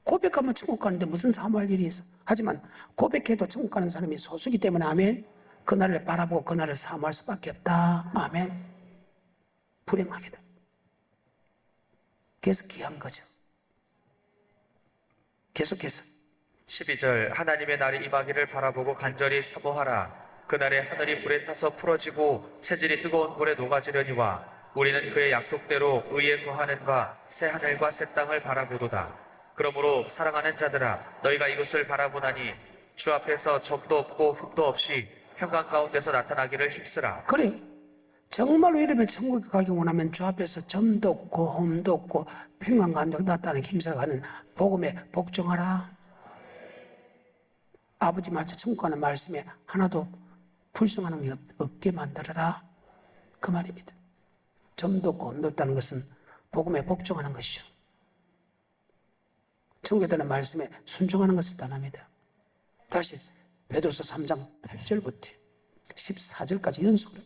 고백하면 천국 가는데 무슨 사모할 일이 있어? 하지만 고백해도 천국 가는 사람이 소수이기 때문에 아멘. 그날을 바라보고 그날을 사모할 수밖에 없다. 아멘. 불행하게 돼. 그래서 귀한 거죠. 계속해서 12절 하나님의 날이 임하기를 바라보고 간절히 사모하라. 그날에 하늘이 불에 타서 풀어지고 체질이 뜨거운 불에 녹아지려니와 우리는 그의 약속대로 의에 거하는 바 새 하늘과 새 땅을 바라보도다. 그러므로 사랑하는 자들아 너희가 이것을 바라보나니 주 앞에서 점도 없고 흠도 없이 평강 가운데서 나타나기를 힘쓰라. 그래. 정말로 이러면 천국에 가기 원하면 주 앞에서 점도 없고 홈도 없고 평강 가운데 나타나기 힘써가는 복음에 복종하라. 아버지 말씀 천국 가는 말씀에 하나도 불성하는 게 없게 만들어라. 그 말입니다. 점도 없고 홈도 없다는 것은 복음에 복종하는 것이죠. 천국에 대한 말씀에 순종하는 것을 뜻합니다. 다시 베드로서 3장 8절부터 14절까지 연속으로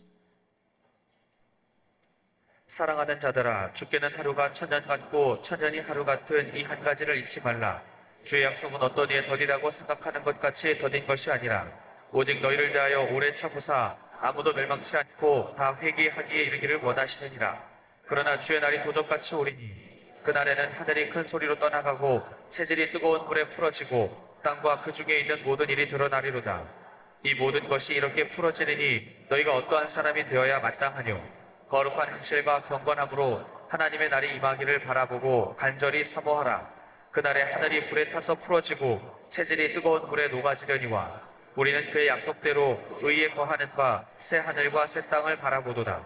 사랑하는 자들아 죽게는 하루가 천년 같고 천년이 하루 같은 이 한 가지를 잊지 말라. 주의 약속은 어떤 이에 더디다고 생각하는 것 같이 더딘 것이 아니라 오직 너희를 대하여 오래 참으사 아무도 멸망치 않고 다 회개하기에 이르기를 원하시느니라. 그러나 주의 날이 도적같이 오리니 그날에는 하늘이 큰 소리로 떠나가고 체질이 뜨거운 불에 풀어지고 땅과 그 중에 있는 모든 일이 드러나리로다. 이 모든 것이 이렇게 풀어지리니 너희가 어떠한 사람이 되어야 마땅하뇨. 거룩한 행실과 경건함으로 하나님의 날이 임하기를 바라보고 간절히 사모하라. 그날에 하늘이 불에 타서 풀어지고 체질이 뜨거운 불에 녹아지려니와 우리는 그의 약속대로 의에 거하는 바 새 하늘과 새 땅을 바라보도다.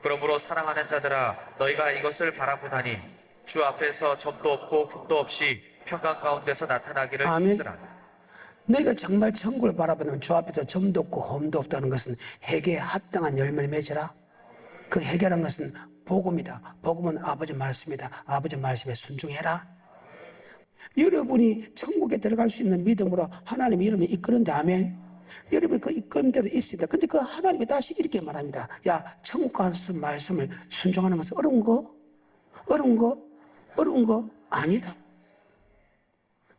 그러므로 사랑하는 자들아 너희가 이것을 바라보나니 주 앞에서 점도 없고 흠도 없이 평강 가운데서 나타나기를 아멘. 힘쓰라. 너희가 정말 천국을 바라보면 주 앞에서 점도 없고 홈도 없다는 것은 회개에 합당한 열매를 맺으라. 그 회개라는 것은 복음이다. 복음은 아버지 말씀이다. 아버지 말씀에 순종해라. 여러분이 천국에 들어갈 수 있는 믿음으로 하나님의 이름을 이끄는데 아멘. 여러분이 그 이끌림대로 있습니다. 근데 그 하나님이 다시 이렇게 말합니다. 야, 천국 가서 말씀을 순종하는 것은 어려운 거? 어려운 거 아니다.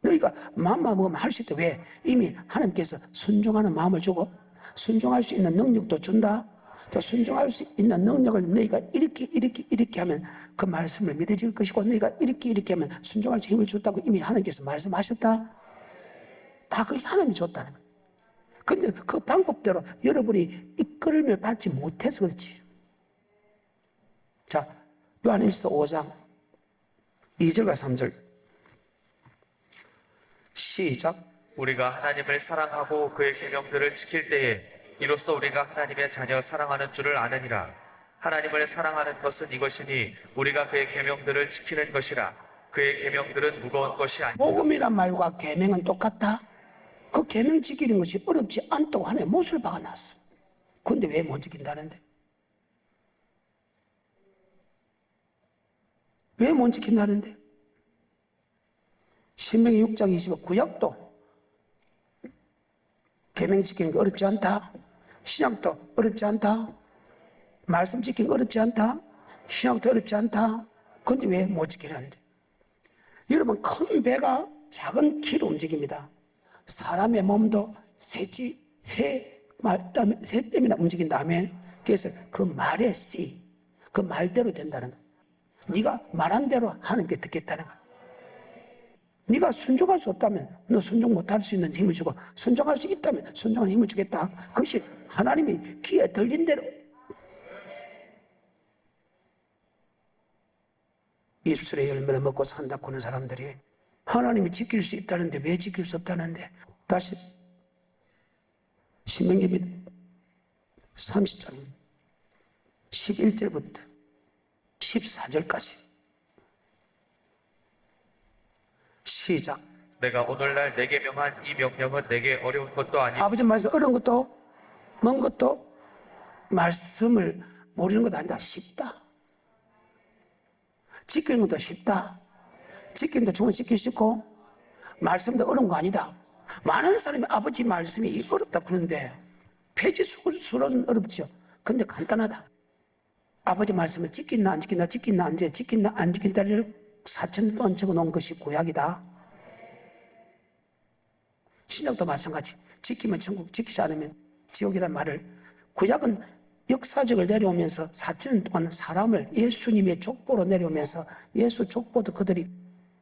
너희가 마음만 먹으면 할 수 있다. 왜? 이미 하나님께서 순종하는 마음을 주고 순종할 수 있는 능력도 준다. 또 순종할 수 있는 능력을 너희가 이렇게 하면 그 말씀을 믿어질 것이고 너희가 이렇게 하면 순종할 수 힘을 줬다고 이미 하나님께서 말씀하셨다. 다 그게 하나님이 줬다는 거예요. 근데 그 방법대로 여러분이 이끌림을 받지 못해서 그렇지. 자, 요한일서 5장 2절과 3절 시작. 우리가 하나님을 사랑하고 그의 계명들을 지킬 때에 이로써 우리가 하나님의 자녀 사랑하는 줄을 아느니라. 하나님을 사랑하는 것은 이것이니 우리가 그의 계명들을 지키는 것이라. 그의 계명들은 무거운 것이 아니라. 복음이란 말과 계명은 똑같다. 그 계명 지키는 것이 어렵지 않다고 하나님 못을 박아놨어. 근데 왜 못 지킨다는데? 왜 못 지킨다는데? 신명기 6장 25 구약도 계명 지키는 게 어렵지 않다. 신약도 어렵지 않다. 말씀 지키는 게 어렵지 않다. 신약도 어렵지 않다. 근데 왜 못 지키는데? 여러분, 큰 배가 작은 키로 움직입니다. 사람의 몸도 셋이 새 때문에 움직인 다음에 그래서 그 말의 씨, 그 말대로 된다는 거예요. 네가 말한 대로 하나님께 듣겠다는 거예요. 네가 순종할 수 없다면 너 순종 못할 수 있는 힘을 주고 순종할 수 있다면 순종할 힘을 주겠다. 그것이 하나님이 귀에 들린 대로. 입술의 열매를 먹고 산다고 하는 사람들이 하나님이 지킬 수 있다는데 왜 지킬 수 없다는데? 다시 신명기 30장 11절부터 14절까지 시작. 내가 오늘날 내게 명한 이 명령은 내게 어려운 것도 아니고 아버지 말씀 어려운 것도 먼 것도 말씀을 모르는 것도 아니다. 쉽다. 지키는 것도 쉽다. 지키는 것도 충분히 지킬 수 있고 말씀도 어려운 거 아니다. 많은 사람이 아버지 말씀이 어렵다 그러는데 폐지수로는 어렵죠. 근데 간단하다. 아버지 말씀을 지킨다 안 지킨다 지킨다 안 지킨다 안 지킨다를 4,000년 동안 적어놓은 것이 구약이다. 신약도 마찬가지. 지키면 천국, 지키지 않으면 지옥이라는 말을 구약은 역사적을 내려오면서 4,000년 동안 사람을 예수님의 족보로 내려오면서 예수 족보도 그들이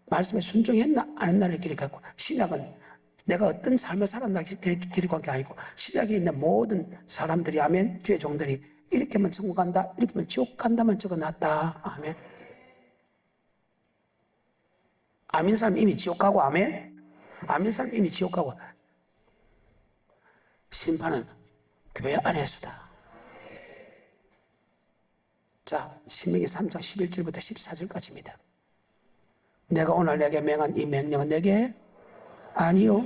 말씀에 순종했나 안 했나를 기록하고 신약은 내가 어떤 삶을 살았나 기록한 게 아니고 신약에 있는 모든 사람들이 아멘 주의 종들이 이렇게 하면 천국 간다 이렇게 하면 지옥 간다만 적어놨다. 아멘. 아멘 사람 이미 지옥 가고 아멘. 아멘 사람 이미 지옥 가고 심판은 교회 안에서다. 자, 신명기 3장 11절부터 14절까지입니다. 내가 오늘 내게 명한 이 명령은 내게 아니요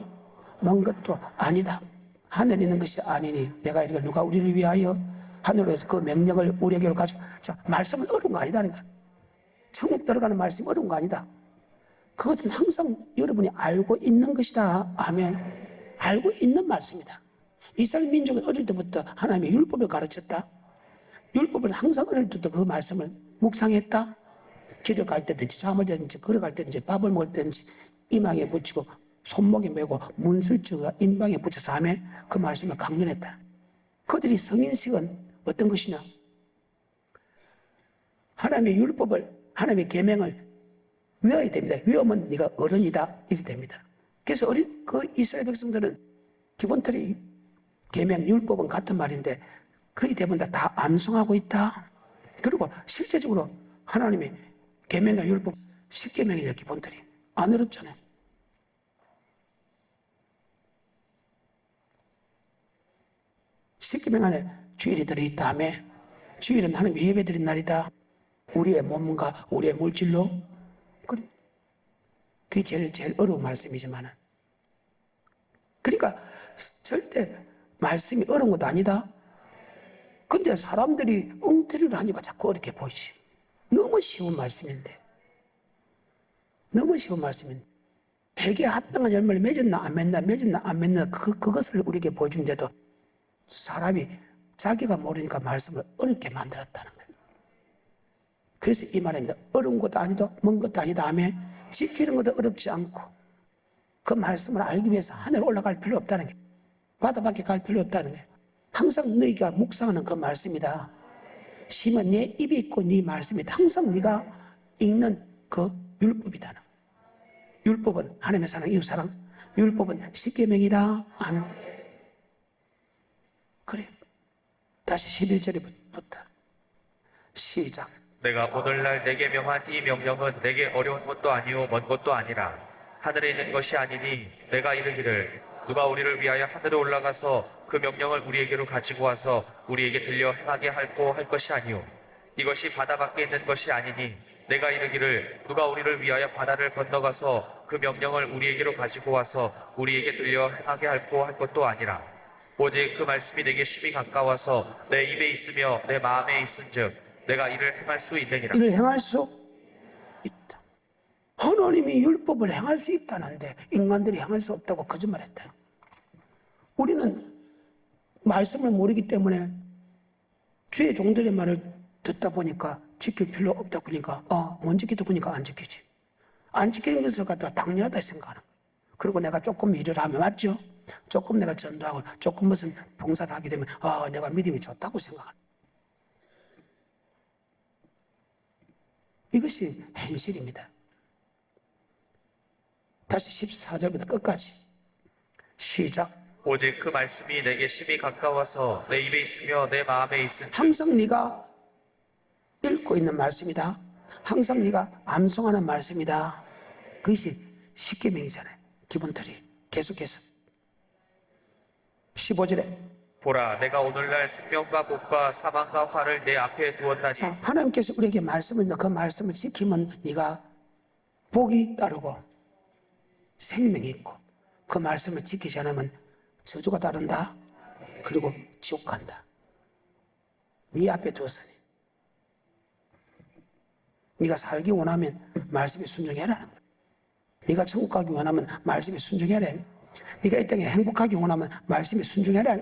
먼 것도 아니다. 하늘에 있는 것이 아니니 내가 이르기를 누가 우리를 위하여 하늘에서 그 명령을 우리에게로 가지고. 자, 말씀은 어려운 거 아니다니까. 천국 들어가는 말씀이 어려운 거 아니다. 그것은 항상 여러분이 알고 있는 것이다. 아멘. 알고 있는 말씀이다. 이스라엘 민족은 어릴 때부터 하나님의 율법을 가르쳤다. 율법을 항상 어릴 때부터 그 말씀을 묵상했다. 길을 갈 때든지 잠을 자든지 걸어갈 때든지 밥을 먹을 때든지 이마에 붙이고 손목에 메고 문술주가 인방에 붙여서 하며 그 말씀을 강론했다. 그들이 성인식은 어떤 것이냐? 하나님의 율법을 하나님의 계명을 외워야 됩니다. 외우면 네가 어른이다 이렇게 됩니다. 그래서 그 이스라엘 백성들은 기본 틀이 계명 율법은 같은 말인데 거의 대부분 다 암송하고 있다. 그리고 실제적으로 하나님의 계명과 율법 10계명이죠. 기본 틀이 안 어렵잖아요. 십계명 안에 주일이 들어있다 하며 주일은 하나님의 예배드린 날이다. 우리의 몸과 우리의 물질로. 그게 제일 어려운 말씀이지만은. 그러니까 절대 말씀이 어려운 것도 아니다. 근데 사람들이 엉터리를 하니까 자꾸 어렵게 보이지. 너무 쉬운 말씀인데. 너무 쉬운 말씀인데. 회개에 합당한 열매를 맺었나 안 맺나 맺었나 안 맺나 그것을 우리에게 보여주는데도 사람이 자기가 모르니까 말씀을 어렵게 만들었다는 거예요. 그래서 이 말입니다. 어려운 것도 아니고 먼 것도 아니다 하며 지키는 것도 어렵지 않고 그 말씀을 알기 위해서 하늘 올라갈 필요 없다는 거예요. 바다 밖에 갈 필요 없다는 거예요. 항상 너희가 묵상하는 그 말씀이다. 심은 내 입에 있고 네 말씀이다. 항상 네가 읽는 그 율법이다. 율법은 하나님의 사랑, 이웃 사랑. 율법은 십계명이다. 아멘. 그래. 다시 11절부터 시작. 내가 오늘날 내게 명한 이 명령은 내게 어려운 것도 아니요 먼 것도 아니라 하늘에 있는 것이 아니니 내가 이르기를 누가 우리를 위하여 하늘에 올라가서 그 명령을 우리에게로 가지고 와서 우리에게 들려 행하게 할고 할 것이 아니요 이것이 바다 밖에 있는 것이 아니니 내가 이르기를 누가 우리를 위하여 바다를 건너가서 그 명령을 우리에게로 가지고 와서 우리에게 들려 행하게 할고 할 것도 아니라 오직 그 말씀이 내게 심히 가까워서 내 입에 있으며 내 마음에 있은즉 내가 이를 행할 수 있느니라. 이를 행할 수 있다. 하나님이 율법을 행할 수 있다는데 인간들이 행할 수 없다고 거짓말했다. 우리는 말씀을 모르기 때문에 주의 종들의 말을 듣다 보니까 지킬 필요 없다 보니까 못 지키다 보니까 안 지키지. 안 지키는 것을 갖다가 당연하다 생각하는 거예요. 그리고 내가 조금 일을 하면 맞죠? 조금 내가 전도하고 조금 무슨 봉사를 하게 되면 내가 믿음이 좋다고 생각하는 거예요. 이것이 현실입니다. 다시 14절부터 끝까지 시작. 오직 그 말씀이 내게 심히 가까워서 내 입에 있으며 내 마음에 있은즉 항상 네가 읽고 있는 말씀이다. 항상 네가 암송하는 말씀이다. 그것이 십계명이잖아요. 기본 틀이. 계속해서 15절에 보라, 내가 오늘날 생명과 복과 사망과 화를 내 앞에 두었나니 자, 하나님께서 우리에게 말씀을 그 말씀을 지키면 네가 복이 따르고 생명이 있고, 그 말씀을 지키지 않으면 저주가 따른다. 그리고 지옥 간다. 네 앞에 두었으니 네가 살기 원하면 말씀에 순종해라는 거야. 네가 천국 가기 원하면 말씀에 순종해라. 네가 이 땅에 행복하기 원하면 말씀에 순종해라.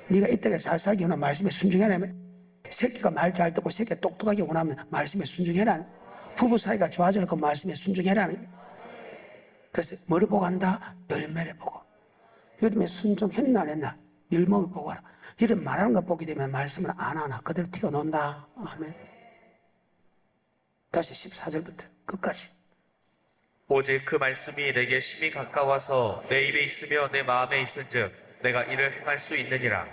네가 이 땅에 잘 살기 원하면 말씀에 순종해라. 새끼가 말 잘 듣고 새끼가 똑똑하게 원하면 말씀에 순종해라. 부부 사이가 좋아지는 그 말씀에 순종해라. 그래서 뭐를 보고 한다? 열매를 보고. 여름에 순종했나 안 했나? 열매를 보고 하라. 이런 말하는 거 보게 되면 말씀을 안 하나 그대로 튀어놓는다. 아멘. 다시 14절부터 끝까지. 오직 그 말씀이 내게 심히 가까워서 내 입에 있으며 내 마음에 있은즉 내가 이를 행할 수 있느니라.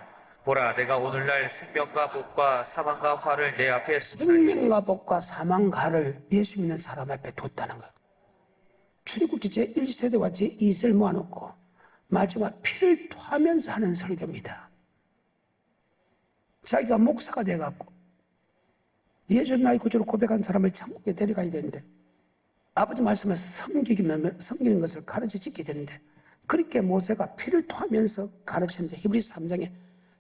보라, 내가 오늘날 생명과 복과 사망과 화를 내 앞에 두었나니 생명과 복과 사망과를 예수 믿는 사람 앞에 뒀다는 거예요. 출애굽기 제1세대와 제2세를 모아놓고 마지막 피를 토하면서 하는 설교입니다. 자기가 목사가 돼갖고 예수 나의 구주를 고백한 사람을 천국에 데려가야 되는데, 아버지 말씀을 섬기는 것을 가르쳐 지키게 되는데, 그렇게 모세가 피를 토하면서 가르쳤는데, 히브리서 3장에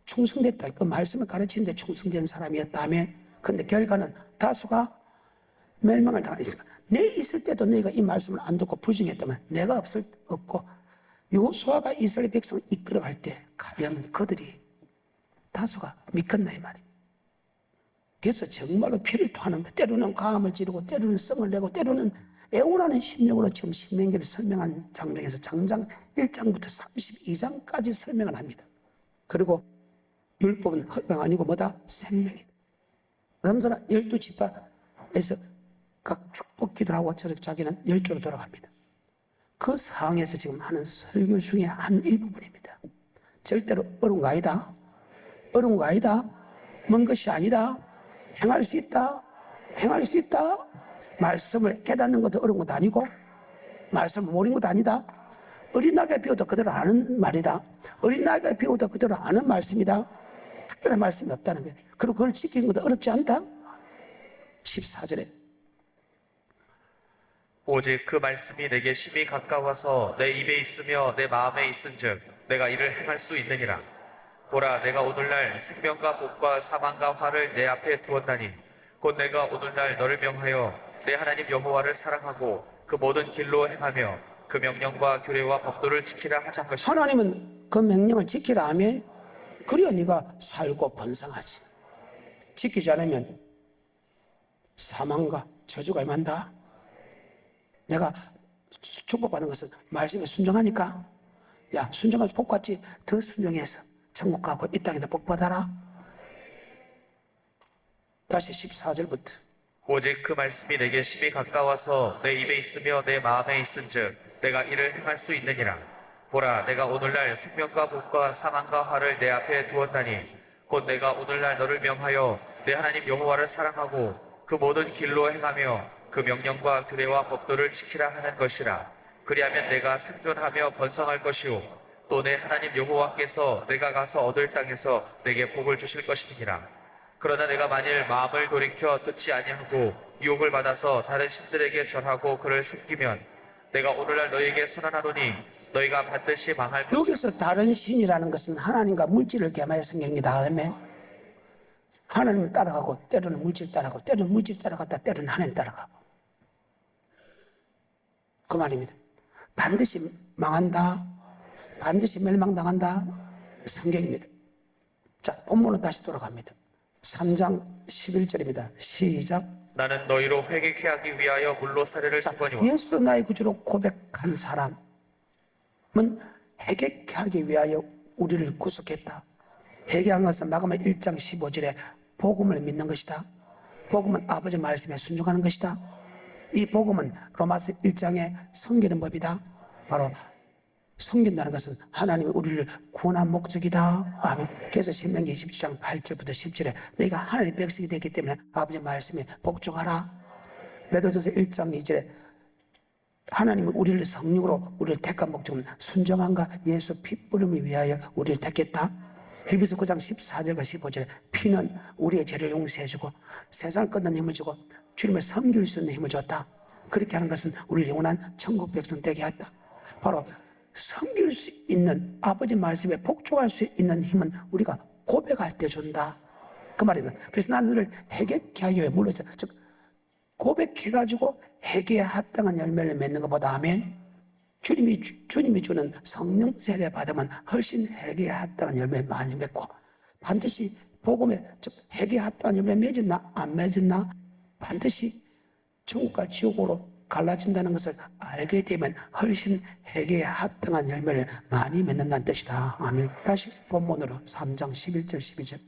충성됐다. 그 말씀을 가르치는데 충성된 사람이었다며. 그런데 결과는 다수가 멸망을 당하니까, 내 있을 때도 너희가 이 말씀을 안 듣고 불신했다면 내가 없고 여호수아가 이스라엘 백성을 이끌어갈 때 과연 그들이 다수가 믿겠나 이 말이에요. 그래서 정말로 피를 토하는데, 때로는 강함을 지르고 때로는 성을 내고 때로는 애원하는 심령으로 지금 신명기를 설명한 장면에서 장장 1장부터 32장까지 설명을 합니다. 그리고 율법은 허가 아니고 뭐다? 생명이다. 남자는 12지파에서 각 축복기를 하고 자기는 열조로 돌아갑니다. 그 상황에서 지금 하는 설교 중에 한 일부분입니다. 절대로 어려운 거 아니다. 어려운 거 아니다. 먼 것이 아니다. 행할 수 있다. 행할 수 있다. 말씀을 깨닫는 것도 어려운 것도 아니고 말씀을 모르는 것도 아니다. 어린아이가 배워도 그대로 아는 말이다. 어린아이가 배워도 그대로 아는 말씀이다. 특별한 말씀이 없다는 거예요. 그리고 그걸 지키는 것도 어렵지 않다. 14절에 오직 그 말씀이 내게 심히 가까워서 내 입에 있으며 내 마음에 있은즉 내가 이를 행할 수 있느니라. 보라, 내가 오늘날 생명과 복과 사망과 화를 내 앞에 두었나니 곧 내가 오늘날 너를 명하여 내 하나님 여호와를 사랑하고 그 모든 길로 행하며 그 명령과 규례와 법도를 지키라 하는 것이다. 하나님은 그 명령을 지키라 하면 그래야 네가 살고 번성하지. 지키지 않으면 사망과 저주가 임한다. 내가 축복받는 것은 말씀에 순종하니까, 야, 순종하면 복받지. 더 순종해서 천국 가고 이 땅에다 복받아라. 다시 14절부터 오직 그 말씀이 내게 심히 가까워서 내 입에 있으며 내 마음에 있은즉 내가 이를 행할 수 있느니라. 보라, 내가 오늘날 생명과 복과 사망과 화를 내 앞에 두었나니 곧 내가 오늘날 너를 명하여 내 하나님 여호와를 사랑하고 그 모든 길로 행하며 그 명령과 규례와 법도를 지키라 하는 것이라. 그리하면 내가 생존하며 번성할 것이요 또 내 하나님 여호와께서 내가 가서 얻을 땅에서 내게 복을 주실 것이니라. 그러나 내가 만일 마음을 돌이켜 듣지 아니하고 유혹을 받아서 다른 신들에게 절하고 그를 섬기면 내가 오늘날 너희에게 선언하노니 너희가 반드시 망할 것이라. 여기서 다른 신이라는 것은 하나님과 물질을 겸하여 생기는 게 다음에 하나님을 따라가고 때로는 물질 따라가고 때로는 물질 따라갔다 때로는 하나님 따라가고 그 말입니다. 반드시 망한다. 반드시 멸망당한다. 성경입니다. 자, 본문은 다시 돌아갑니다. 3장 11절입니다. 시작. 나는 너희로 회개케 하기 위하여 물로 사례를 자, 주거니와 예수 나의 구주로 고백한 사람은 회개케 하기 위하여 우리를 구속했다. 회개한 것은 마가마 1장 15절에 복음을 믿는 것이다. 복음은 아버지 말씀에 순종하는 것이다. 이 복음은 로마서 1장에 섬기는 법이다. 바로 섬긴다는 것은 하나님이 우리를 구원한 목적이다. 아멘. 그래서 신명기 27장 8절부터 10절에 너희가 하나님의 백성이 되기 때문에 아버지 말씀에 복종하라. 베드로전서 1장 2절에 하나님은 우리를 성령으로 우리를 택한 목적은 순정함과 예수 피 뿌림을 위하여 우리를 택했다. 빌립보서 9장 14절과 15절에 피는 우리의 죄를 용서해주고 세상을 끊는 힘을 주고 주님을 섬길 수 있는 힘을 줬다. 그렇게 하는 것은 우리를 영원한 천국 백성 되게 했다. 바로 섬길 수 있는 아버지 말씀에 복종할 수 있는 힘은 우리가 고백할 때 준다. 그 말이면 그래서 나는 너를 회개케 하여 물러서 즉 고백해가지고 회개에 합당한 열매를 맺는 것보다 아멘. 주님이 주는 성령 세례 받으면 훨씬 회개에 합당한 열매 많이 맺고 반드시 복음에 즉 회개에 합당한 열매 맺었나 안 맺었나 반드시 천국과 지옥으로 갈라진다는 것을 알게 되면 훨씬 회개에 합당한 열매를 많이 맺는다는 뜻이다. 아멘. 다시 본문으로 3장 11절 12절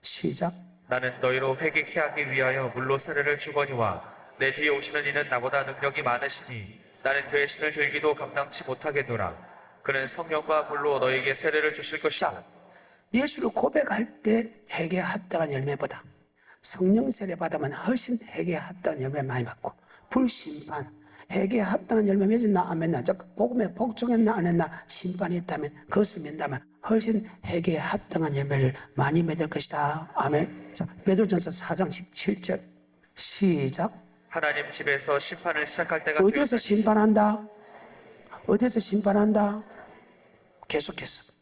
시작. 나는 너희로 회개케 하기 위하여 물로 세례를 주거니와 내 뒤에 오시는 이는 나보다 능력이 많으시니 나는 그의 신을 들기도 감당치 못하겠노라. 그는 성령과 불로 너희에게 세례를 주실 것이다. 자, 예수를 고백할 때 회개에 합당한 열매보다 성령 세례 받으면 훨씬 회개에 합당한 열매 많이 받고 불심판, 회개에 합당한 열매 맺었나 안 맺나, 즉 복음에 복종했나 안 했나 심판이 있다면 그것을 맺다면 훨씬 회개에 합당한 열매를 많이 맺을 것이다. 아멘. 자, 베드로전서 4장 17절 시작. 하나님 집에서 심판을 시작할 때가 어디에서 심판한다? 어디에서 심판한다? 계속해서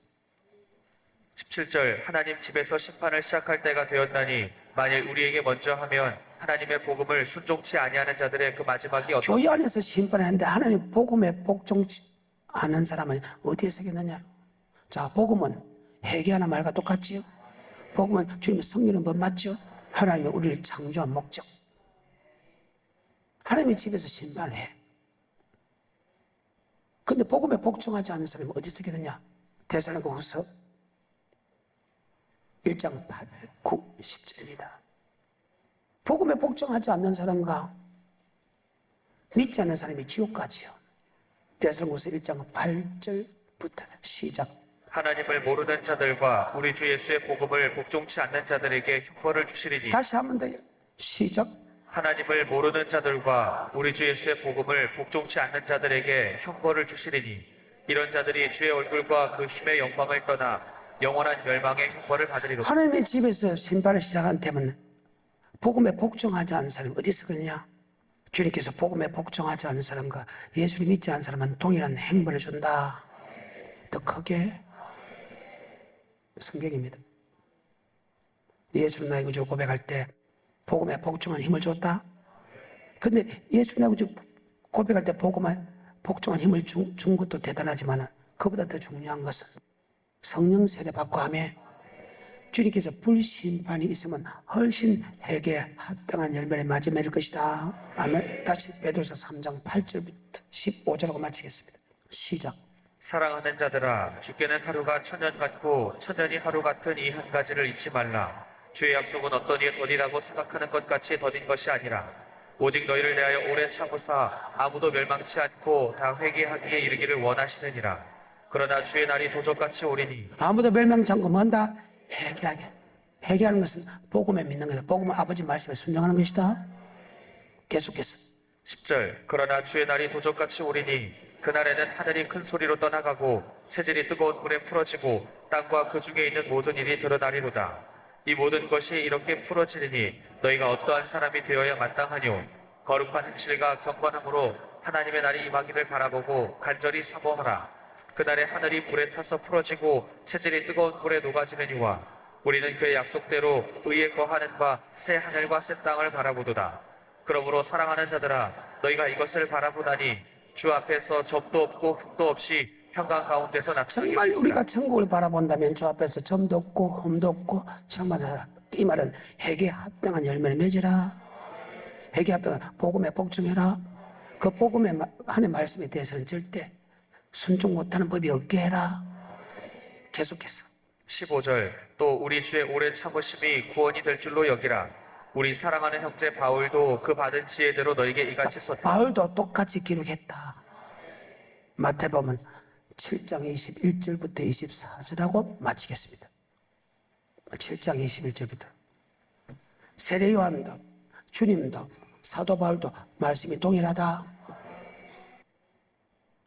17절 하나님 집에서 심판을 시작할 때가 되었나니 만일 우리에게 먼저 하면 하나님의 복음을 순종치 아니하는 자들의 그 마지막이 어떠 교회 안에서 심판했는데 하나님 복음에 복종치 않은 사람은 어디에서 겠느냐? 자, 복음은 회개하는 말과 똑같지요? 복음은 주님의 성령의 법 맞죠? 하나님이 우리를 창조한 목적. 하나님의 집에서 심판해. 근데 복음에 복종하지 않는 사람이 어디서 겠느냐? 데살로니가후서 1장 8, 9, 10절입니다. 복음에 복종하지 않는 사람과 믿지 않는 사람이 지옥 가지요. 데살로니가후서 1장 8절부터 시작. 하나님을 모르는 자들과 우리 주 예수의 복음을 복종치 않는 자들에게 형벌을 주시리니 다시 한 번 더 시작. 하나님을 모르는 자들과 우리 주 예수의 복음을 복종치 않는 자들에게 형벌을 주시리니 이런 자들이 주의 얼굴과 그 힘의 영광을 떠나 영원한 멸망의 형벌을 받으리로다. 하나님의 집에서 심판을 시작한 때면 복음에 복종하지 않는 사람이 어디서 그러냐? 주님께서 복음에 복종하지 않는 사람과 예수를 믿지 않는 사람은 동일한 행벌을 준다. 더 크게 성경입니다. 예수는 나의 구주 고백할 때 복음에 복종한 힘을 줬다. 근데 예수 나의 구주 고백할 때 복음에 복종한 힘을 준 것도 대단하지만 그보다 더 중요한 것은 성령 세례 받고 하며 주님께서 불심판이 있으면 훨씬 회개에 합당한 열매를 맞이 맺을 것이다. 아멘. 다시 베드로서 3장 8절부터 15절하고 마치겠습니다. 시작. 사랑하는 자들아 주께는 하루가 천년 같고 천년이 하루 같은 이 한 가지를 잊지 말라. 주의 약속은 어떤 이의 더디라고 생각하는 것 같이 더딘 것이 아니라 오직 너희를 대하여 오래 참으사 아무도 멸망치 않고 다 회개하기에 이르기를 원하시느니라. 그러나 주의 날이 도적같이 오리니 아무도 멸망치 않고 뭔다? 회개하게. 회개하는 것은 복음에 믿는 것이다. 복음은 아버지 말씀에 순종하는 것이다. 계속해서 10절 그러나 주의 날이 도적같이 오리니 그날에는 하늘이 큰 소리로 떠나가고 체질이 뜨거운 불에 풀어지고 땅과 그 중에 있는 모든 일이 드러나리로다. 이 모든 것이 이렇게 풀어지리니 너희가 어떠한 사람이 되어야 마땅하뇨. 거룩한 행실과 경건함으로 하나님의 날이 임하기를 바라보고 간절히 사모하라. 그날에 하늘이 불에 타서 풀어지고 체질이 뜨거운 불에 녹아지느니와 우리는 그의 약속대로 의에 거하는 바 새 하늘과 새 땅을 바라보도다. 그러므로 사랑하는 자들아 너희가 이것을 바라보다니 주 앞에서 점도 없고 흠도 없이 평강 가운데서 나타나게 정말 되리라. 우리가 천국을 바라본다면 주 앞에서 점도 없고 흠도 없고 정말 이 말은 회개에 합당한 열매를 맺으라. 회개에 합당한 복음에 복종해라. 그 복음의 하나님의 말씀에 대해서는 절대 순종 못하는 법이 없게 해라. 계속해서 15절 또 우리 주의 오래 참으심이 구원이 될 줄로 여기라. 우리 사랑하는 형제 바울도 그 받은 지혜대로 너에게 이같이 썼다. 바울도 똑같이 기록했다. 마태복음 7장 21절부터 24절하고 마치겠습니다. 7장 21절부터 세례 요한도 주님도 사도 바울도 말씀이 동일하다.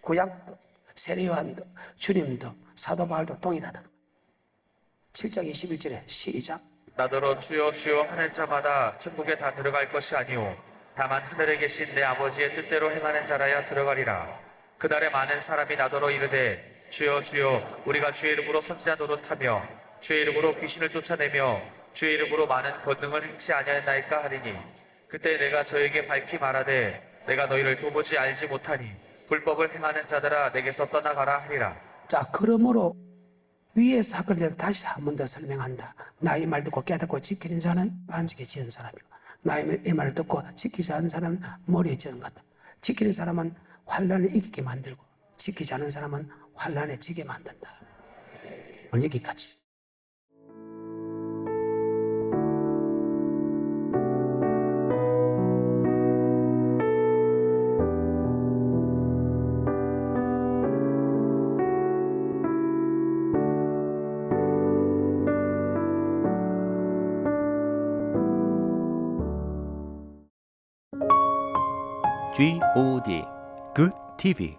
구약도 세례요한도 주님도 사도 바울도 동일하다. 7장 21절에 시작. 나더러 주여 주여 하는 자마다 천국에 다 들어갈 것이 아니오 다만 하늘에 계신 내 아버지의 뜻대로 행하는 자라야 들어가리라. 그날에 많은 사람이 나더러 이르되 주여 주여 우리가 주의 이름으로 선지자 노릇하며 주의 이름으로 귀신을 쫓아내며 주의 이름으로 많은 권능을 행치 아니하였나이까 하리니 그때 내가 저에게 밝히 말하되 내가 너희를 도무지 알지 못하니 불법을 행하는 자들아 내게서 떠나가라 하리라. 자, 그러므로 위의 사건에 대해서 다시 한 번 더 설명한다. 나의 말 듣고 깨닫고 지키는 자는 반석에 지은 사람이고 나의 말을 듣고 지키지 않은 사람은 머리에 지은 것 같다. 지키는 사람은 환란을 이기게 만들고 지키지 않은 사람은 환란에 지게 만든다. 오늘 여기까지. GOD Good TV